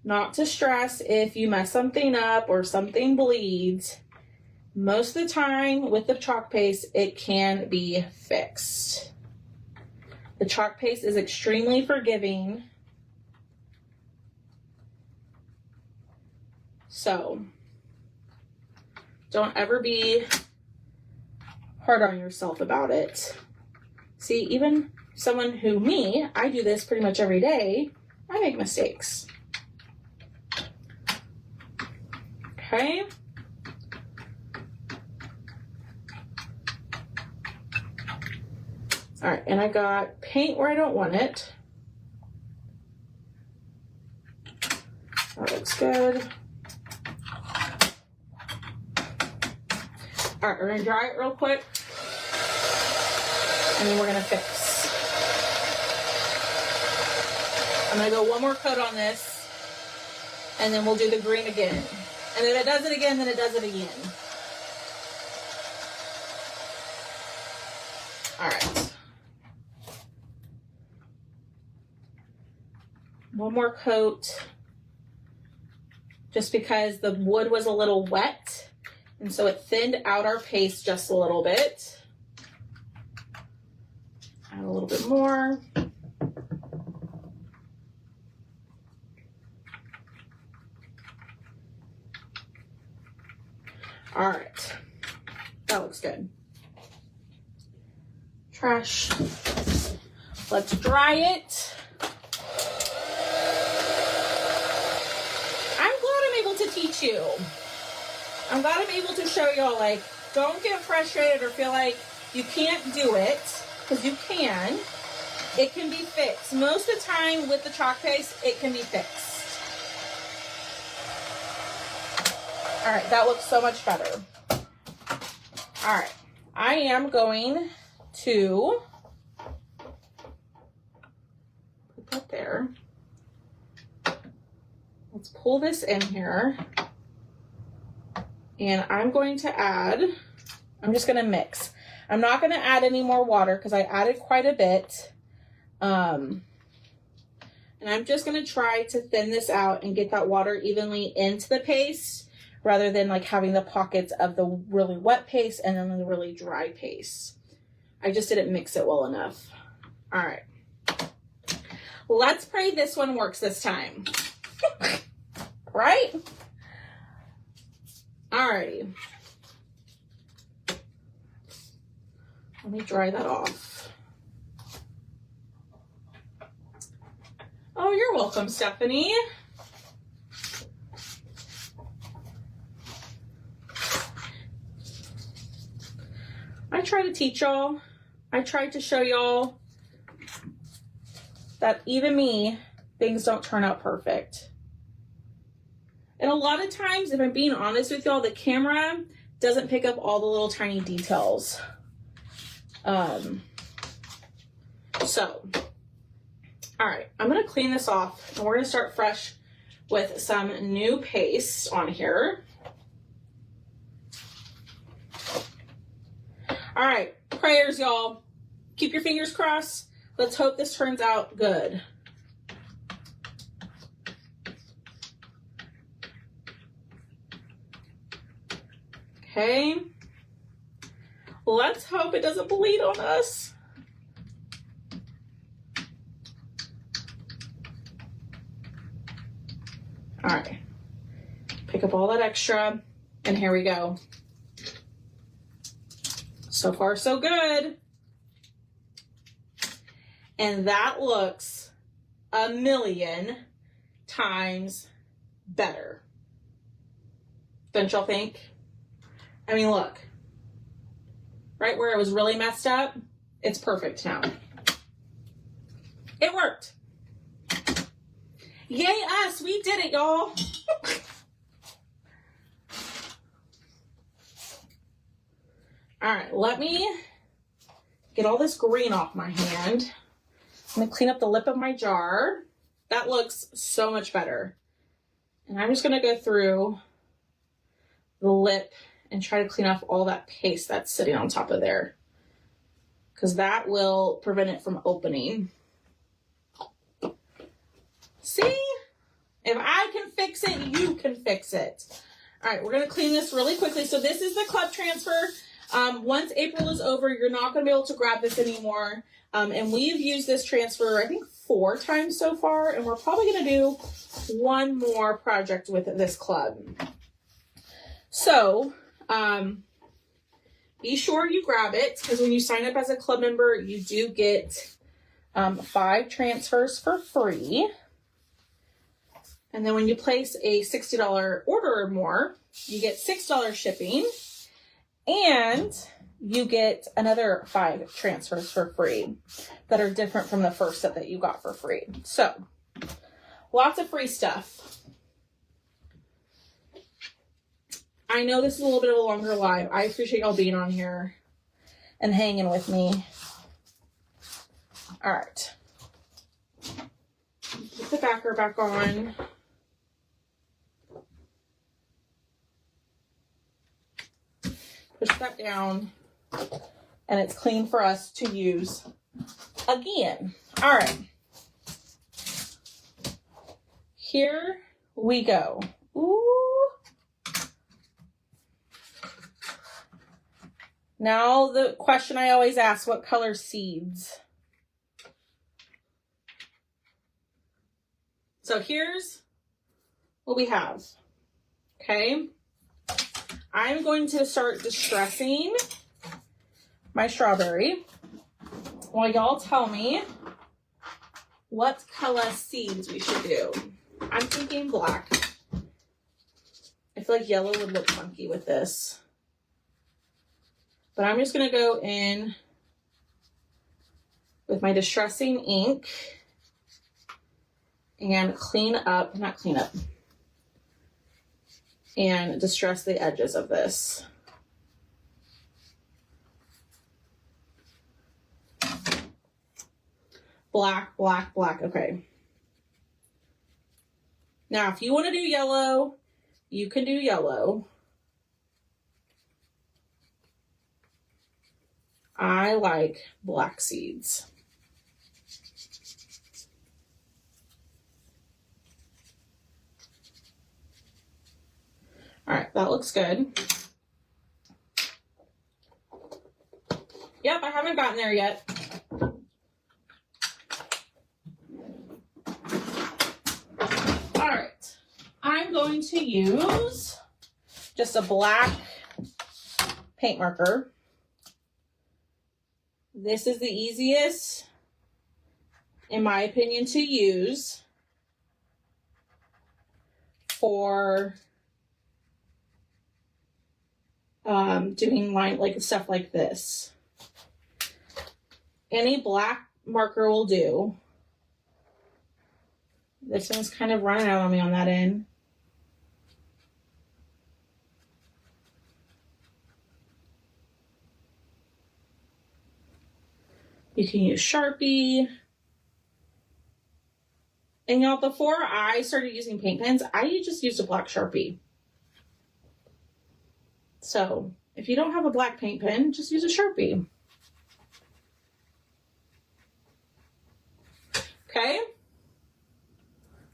Not to stress if you mess something up or something bleeds. Most of the time with the chalk paste, it can be fixed. The chalk paste is extremely forgiving. So, don't ever be hard on yourself about it. See, even someone who, I do this pretty much every day, I make mistakes. Okay? All right, and I got paint where I don't want it. That looks good. All right, we're gonna dry it real quick, and then we're gonna fix. I'm gonna go one more coat on this, and then we'll do the green again. And if it does it again, then it does it again. All right. one more coat, just because the wood was a little wet, and so it thinned out our paste just a little bit. Add a little bit more. All right, that looks good. Trash. Let's dry it. I'm glad I'm able to teach you. I'm glad I'm able to show y'all, like, don't get frustrated or feel like you can't do it, because you can. It can be fixed. Most of the time with the chalk paste, it can be fixed. All right, that looks so much better. All right, I am going to put that there. Let's pull this in here. And I'm going to add, I'm just going to mix. I'm not going to add any more water because I added quite a bit. And I'm just going to try to thin this out and get that water evenly into the paste, rather than like having the pockets of the really wet paste and then the really dry paste. I just didn't mix it well enough. All right. Let's pray this one works this time. Right? Alrighty. Let me dry that off. Oh, you're welcome, Stephanie. I try to teach y'all. I try to show y'all that even me, things don't turn out perfect. And a lot of times, if I'm being honest with y'all, the camera doesn't pick up all the little tiny details. So, all right, I'm gonna clean this off and we're gonna start fresh with some new paste on here. All right, prayers, y'all. Keep your fingers crossed. Let's hope this turns out good. Okay. Let's hope it doesn't bleed on us. All right. Pick up all that extra, and here we go. So far, so good. And that looks a million times better. Don't y'all think? I mean, look. Right where it was really messed up, it's perfect now. It worked. Yay us, we did it, y'all. All right, let me get all this green off my hand. I'm gonna clean up the lip of my jar. That looks so much better. And I'm just gonna go through the lip and try to clean off all that paste that's sitting on top of there, because that will prevent it from opening. See? If I can fix it, you can fix it. All right, we're gonna clean this really quickly. So this is the club transfer. Once April is over, you're not going to be able to grab this anymore. And we've used this transfer, I think, 4 times so far. And we're probably going to do one more project with this club. So, be sure you grab it, because when you sign up as a club member, you do get 5 transfers for free. And then when you place a $60 order or more, you get $6 shipping. And you get another 5 transfers for free that are different from the first set that you got for free. So, lots of free stuff. I know this is a little bit of a longer live. I appreciate y'all being on here and hanging with me. All right. Put the backer back on. Push that down, and it's clean for us to use again. All right. here we go. Ooh. Now the question I always ask, what color seeds? So here's what we have. Okay. I'm going to start distressing my strawberry while y'all tell me what color seeds we should do. I'm thinking black. I feel like yellow would look funky with this. But I'm just going to go in with my distressing ink and not clean up, and distress the edges of this. Black, black, black. Okay. Now, if you want to do yellow, you can do yellow. I like black seeds. All right, that looks good. Yep, I haven't gotten there yet. All right, I'm going to use just a black paint marker. This is the easiest, in my opinion, to use for doing line, like stuff like this. Any black marker will do. This one's kind of running out on me on that end. You can use Sharpie. And y'all, before I started using paint pens, I just used a black Sharpie. So if you don't have a black paint pen, just use a Sharpie. Okay?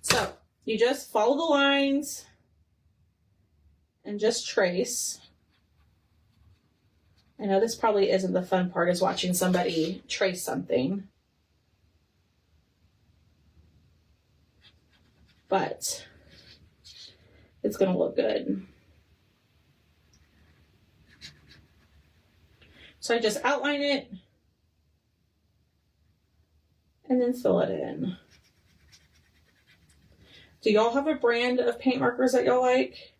So you just follow the lines and just trace. I know this probably isn't the fun part, is watching somebody trace something. But it's going to look good. So I just outline it and then fill it in. Do y'all have a brand of paint markers that y'all like?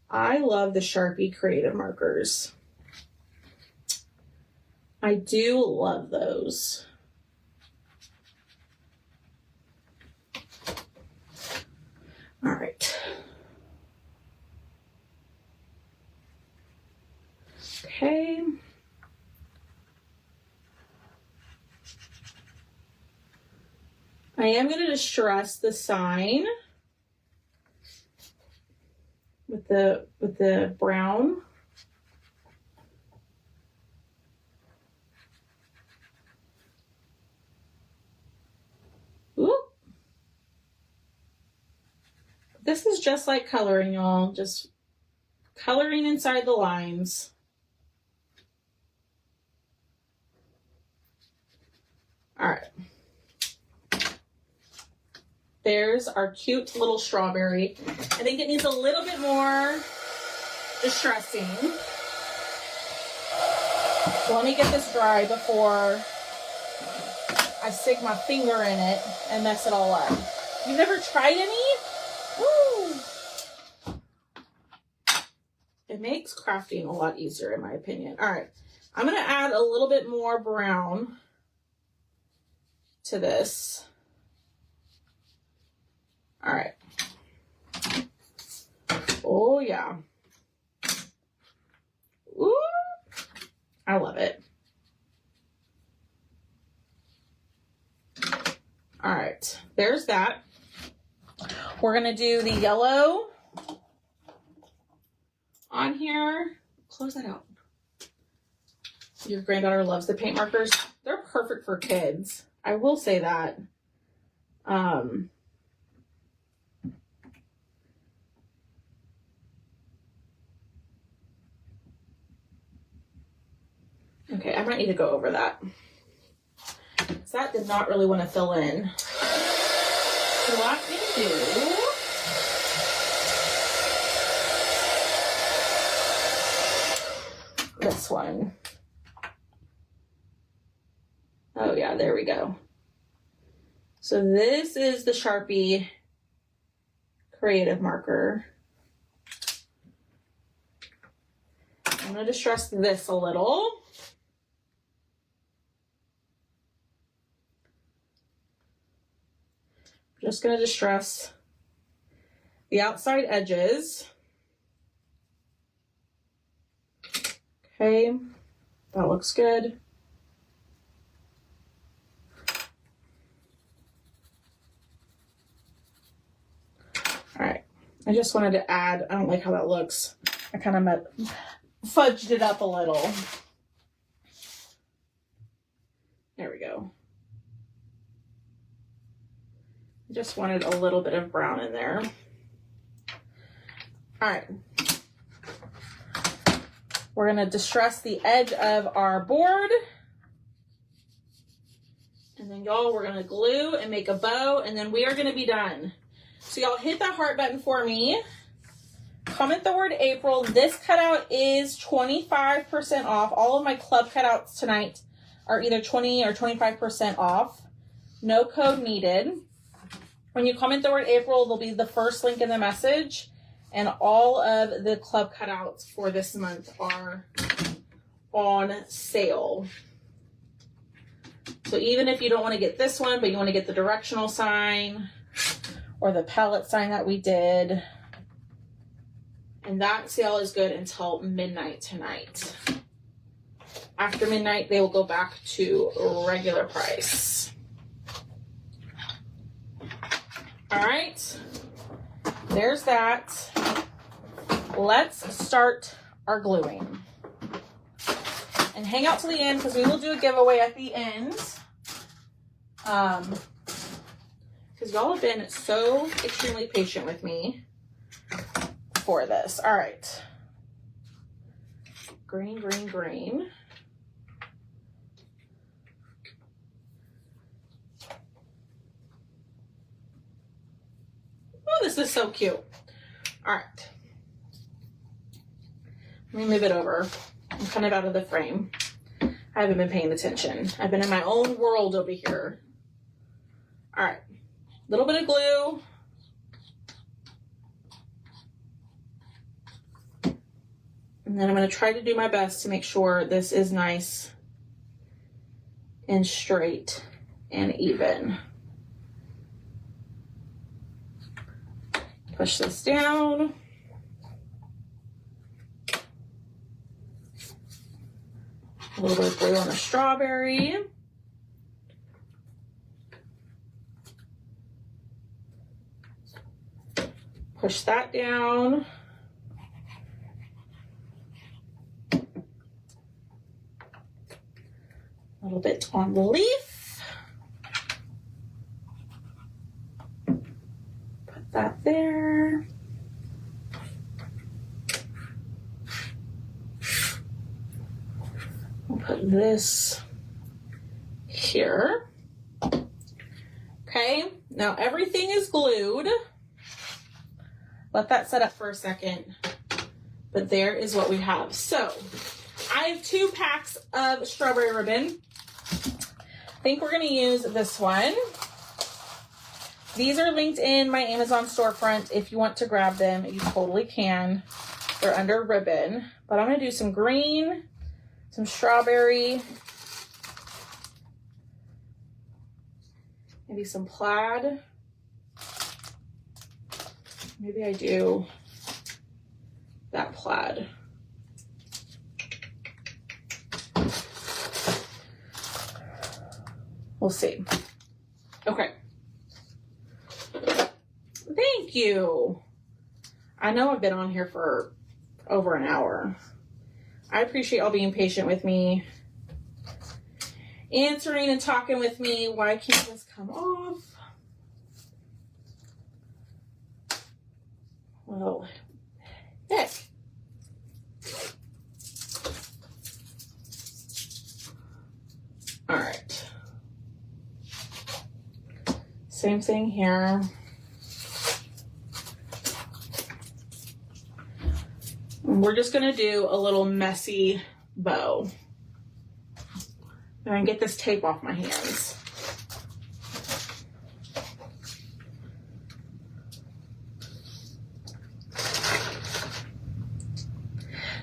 I love the Sharpie Creative Markers. I do love those. All right. Okay. I am going to distress the sign with the brown. Ooh. This is just like coloring, y'all. Just coloring inside the lines. All right. There's our cute little strawberry. I think it needs a little bit more distressing. So let me get this dry before I stick my finger in it and mess it all up. You've never tried any? Woo! It makes crafting a lot easier, in my opinion. All right. I'm going to add a little bit more brown to this. All right. Oh, yeah. Ooh, I love it. All right, there's that. We're going to do the yellow on here. Close that out. Your granddaughter loves the paint markers. They're perfect for kids. I will say that. Okay, I might need to go over that. So that did not really want to fill in. So let me do this one. Oh yeah, there we go. So this is the Sharpie creative marker. I'm going to distress this a little. I'm just going to distress the outside edges. Okay, that looks good. All right, I just wanted to add, I don't like how that looks. I kind of fudged it up a little. There we go. I just wanted a little bit of brown in there. All right. We're going to distress the edge of our board. And then y'all, we're going to glue and make a bow, and then we are going to be done. So y'all hit that heart button for me. Comment the word April. This cutout is 25% off. All of my club cutouts tonight are either 20 or 25% off. No code needed. When you comment the word April, there'll be the first link in the message. And all of the club cutouts for this month are on sale. So even if you don't want to get this one, but you want to get the directional sign or the palette sign that we did, and that sale is good until midnight tonight. After midnight, they will go back to regular price. All right, there's that. Let's start our gluing. And hang out to the end because we will do a giveaway at the end. Because y'all have been so extremely patient with me for this. All right. Green, green, green. Oh, this is so cute. All right. Let me move it over. I'm kind of out of the frame. I haven't been paying attention. I've been in my own world over here. All right. A little bit of glue. And then I'm going to try to do my best to make sure this is nice and straight and even. Push this down. A little bit of glue on the strawberry. Push that down. A little bit on the leaf. Put that there. We'll put this here. Okay, now everything is glued. Let that set up for a second. But there is what we have. So, I have 2 packs of strawberry ribbon. I think we're going to use this one. These are linked in my Amazon storefront. If you want to grab them, you totally can. They're under ribbon. But I'm going to do some green, some strawberry, maybe some plaid. Maybe I do that plaid. We'll see. Okay. Thank you. I know I've been on here for over an hour. I appreciate y'all being patient with me, answering and talking with me. Why can't this come off? Well, heck. All right. Same thing here. And we're just gonna do a little messy bow. And I can get this tape off my hands.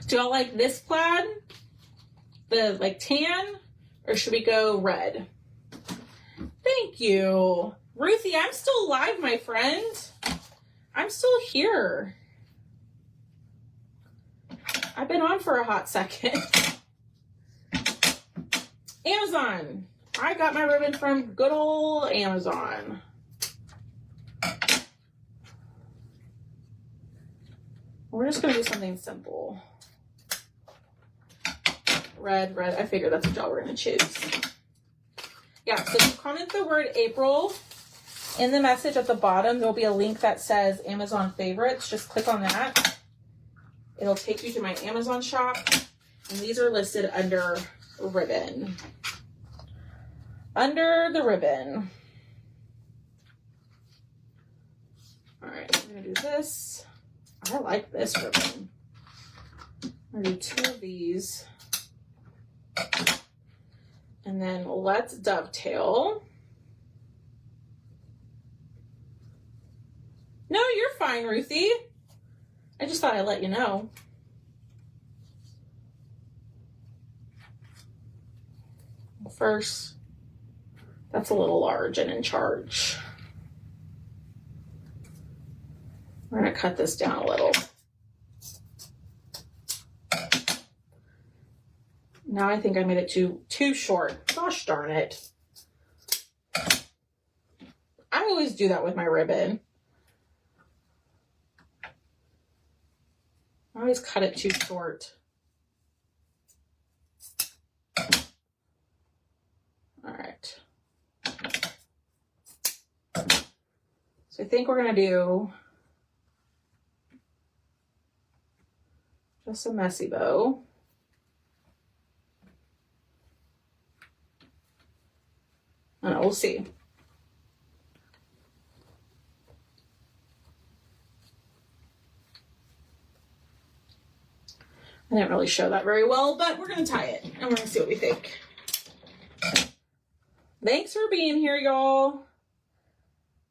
Do y'all like this plaid? The like tan? Or should we go red? Thank you. Ruthie, I'm still alive, my friend. I'm still here. I've been on for a hot second. Amazon. I got my ribbon from good old Amazon. We're just gonna do something simple. Red. I figured that's what y'all were gonna choose. Yeah, so if you comment the word April in the message at the bottom, there'll be a link that says Amazon favorites. Just click on that. It'll take you to my Amazon shop. And these are listed under ribbon. Under the ribbon. All right, we're gonna do this. I like this ribbon. I'm gonna do 2 of these. And then let's dovetail. No, you're fine, Ruthie. I just thought I'd let you know. First, that's a little large and in charge. We're gonna cut this down a little. Now I think I made it too short. Gosh darn it. I always do that with my ribbon. I always cut it too short. All right. So I think we're gonna do just a messy bow. And we'll see. I didn't really show that very well, but we're gonna tie it and we're gonna see what we think. Thanks for being here, y'all.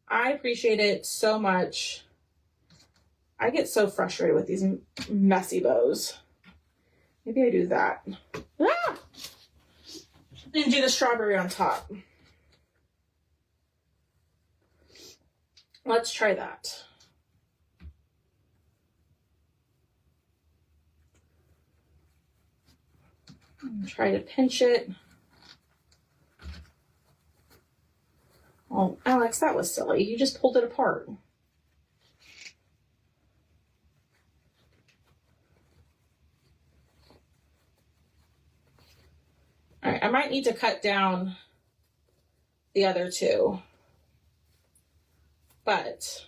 I appreciate it so much. I get so frustrated with these messy bows. Maybe I do that. Ah! And do the strawberry on top. Let's try that. Try to pinch it. Oh, Alex, that was silly. You just pulled it apart. All right, I might need to cut down the other 2. But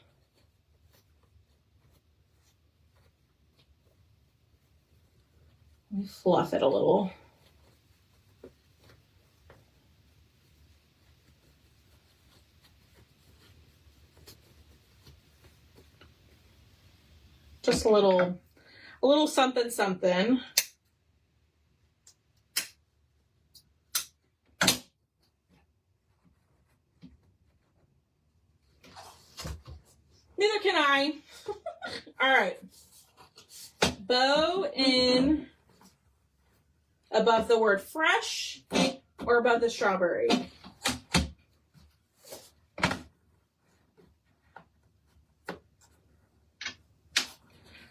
let me fluff it a little. Just a little something something. Neither can I. All right. Bow in above the word fresh or above the strawberry.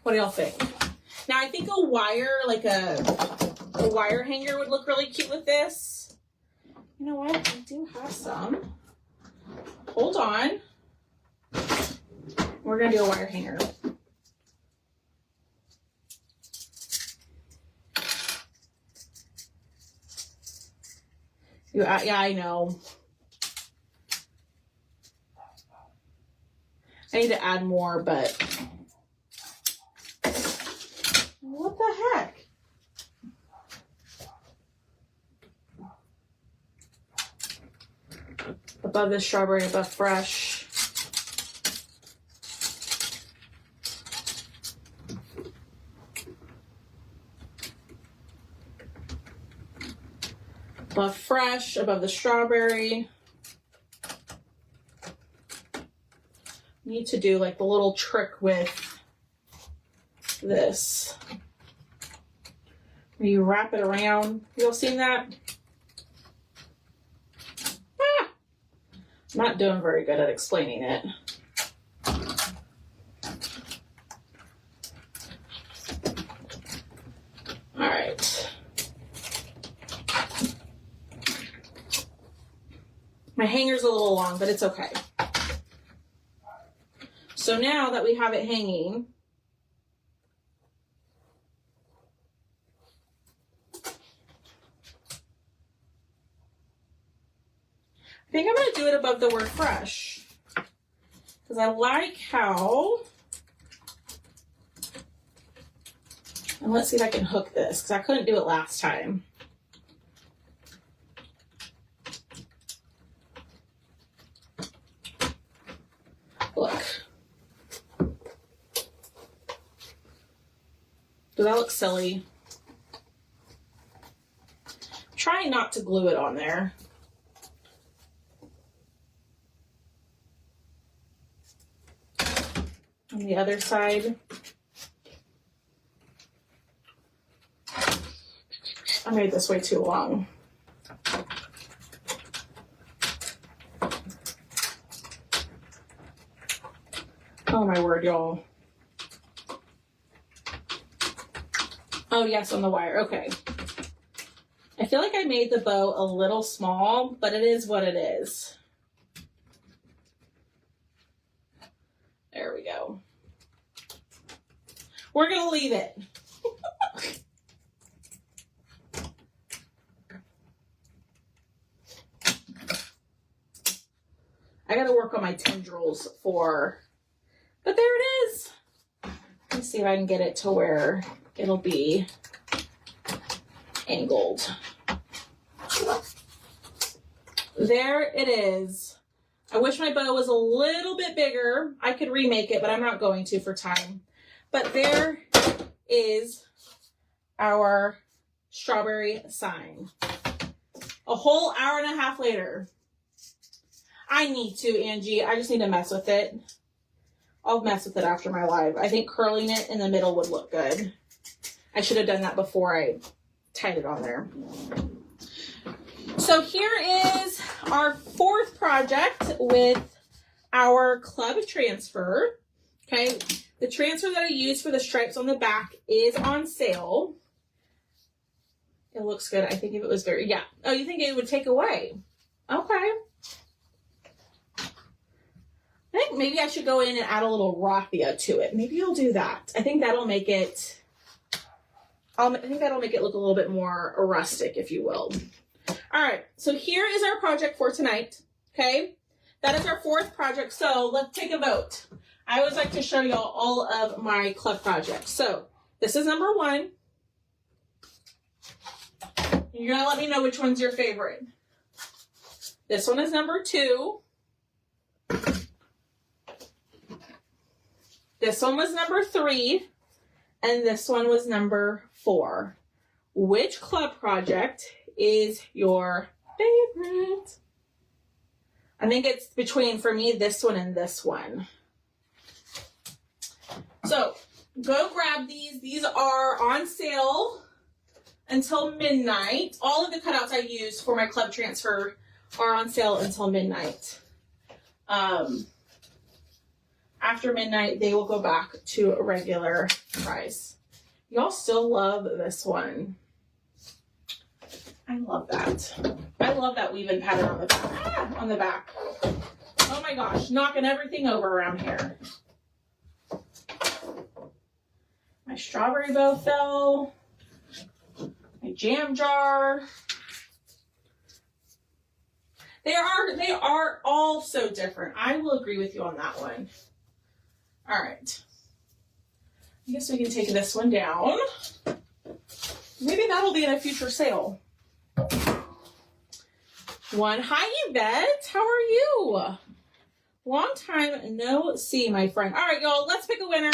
What do y'all think? Now I think a wire, like a wire hanger would look really cute with this. You know what? I do have some. Hold on. We're gonna do a wire hanger. Yeah, I know. I need to add more, but What the heck? Above the strawberry, above fresh. Above fresh, above the strawberry. Need to do like the little trick with this. Where you wrap it around. You all seen that? Ah! I'm not doing very good at explaining it. All right. My hanger's a little long, but it's okay. So now that we have it hanging, I think I'm going to do it above the word fresh because I like how, and let's see if I can hook this because I couldn't do it last time. Look. Does that look silly? Try not to glue it on there. On the other side. I made this way too long. Oh my word, y'all. Oh yes, on the wire, okay. I feel like I made the bow a little small, but it is what it is. There we go. We're gonna leave it. I gotta work on my tendrils but there it is. Let me see if I can get it to where it'll be angled. There it is. I wish my bow was a little bit bigger. I could remake it, but I'm not going to for time. But there is our strawberry sign. A whole hour and a half later. I need to, Angie. I just need to mess with it. I'll mess with it after my live. I think curling it in the middle would look good. I should have done that before I tied it on there. So here is our fourth project with our club transfer. Okay, the transfer that I used for the stripes on the back is on sale. It looks good. I think if it was very, yeah. Oh, you think it would take away? Okay. I think maybe I should go in and add a little raffia to it. Maybe I'll do that. I think that'll make it, I think that'll make it look a little bit more rustic, if you will. All right, so here is our project for tonight, okay? That is our fourth project, so let's take a vote. I always like to show y'all all of my club projects. So this is number one. You're gonna let me know which one's your favorite. This one is number two. This one was number three, and this one was number four. Which club project is your favorite? I think it's between, for me, this one and this one. So go grab these. These are on sale until midnight. All of the cutouts I use for my club transfer are on sale until midnight. After midnight, they will go back to a regular price. Y'all still love this one. I love that. I love that weave-in pattern on the back. Ah, on the back. Oh my gosh, knocking everything over around here. My strawberry bow fell. My jam jar. They are all so different. I will agree with you on that one. All right. I guess we can take this one down. Maybe that'll be in a future sale. Hi, Yvette. How are you? Long time no see, my friend. All right, y'all, let's pick a winner.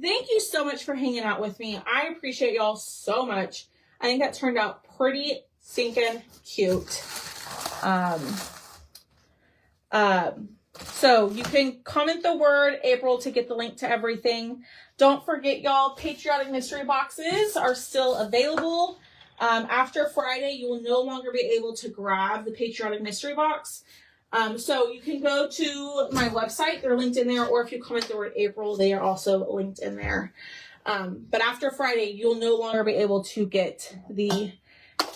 Thank you so much for hanging out with me. I appreciate y'all so much. I think that turned out pretty stinking cute. So you can comment the word April to get the link to everything. Don't forget, y'all, patriotic mystery boxes are still available. After Friday, you will no longer be able to grab the patriotic mystery box. So you can go to my website. They're linked in there. Or if you comment the word April, they are also linked in there. But after Friday, you'll no longer be able to get the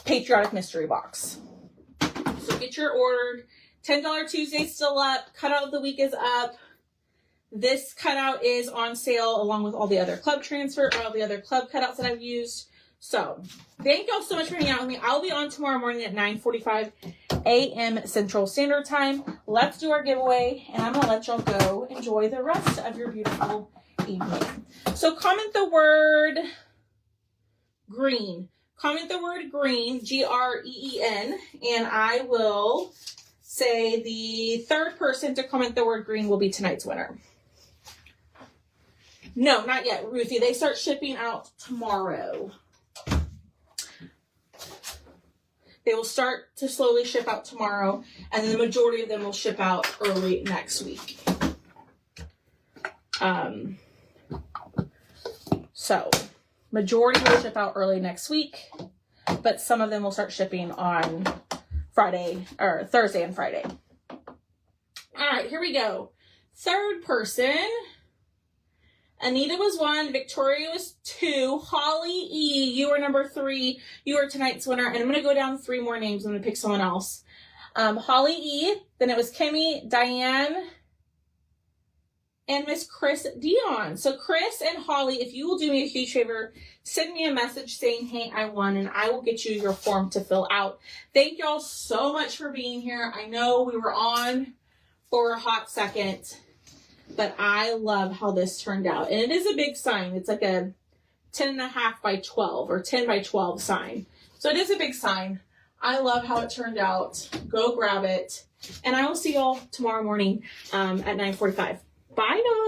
patriotic mystery box. So get your order. $10 Tuesday still up. Cutout of the week is up. This cutout is on sale along with all the other club all the other club cutouts that I've used. So thank y'all so much for hanging out with me. I'll be on tomorrow morning at 9:45 a.m. Central Standard Time. Let's do our giveaway, and I'm going to let y'all go enjoy the rest of your beautiful evening. So comment the word green. Comment the word green, Green, and I will say the third person to comment the word green will be tonight's winner. No, not yet, Ruthie. They start shipping out tomorrow. They will start to slowly ship out tomorrow, and then the majority of them will ship out early next week. So majority will ship out early next week, but some of them will start shipping on Thursday and Friday. All right, here we go. Third person. Anita was 1, Victoria was 2, Holly E, you are number 3. You are tonight's winner. And I'm going to go down 3 more names. I'm going to pick someone else. Holly E, then it was Kimmy, Diane, and Miss Chris Dion. So Chris and Holly, if you will do me a huge favor, send me a message saying, hey, I won, and I will get you your form to fill out. Thank y'all so much for being here. I know we were on for a hot second, but I love how this turned out. And it is a big sign. It's like a 10.5 by 12 or 10 by 12 sign. So it is a big sign. I love how it turned out. Go grab it. And I will see y'all tomorrow morning at 9:45. Bye, now.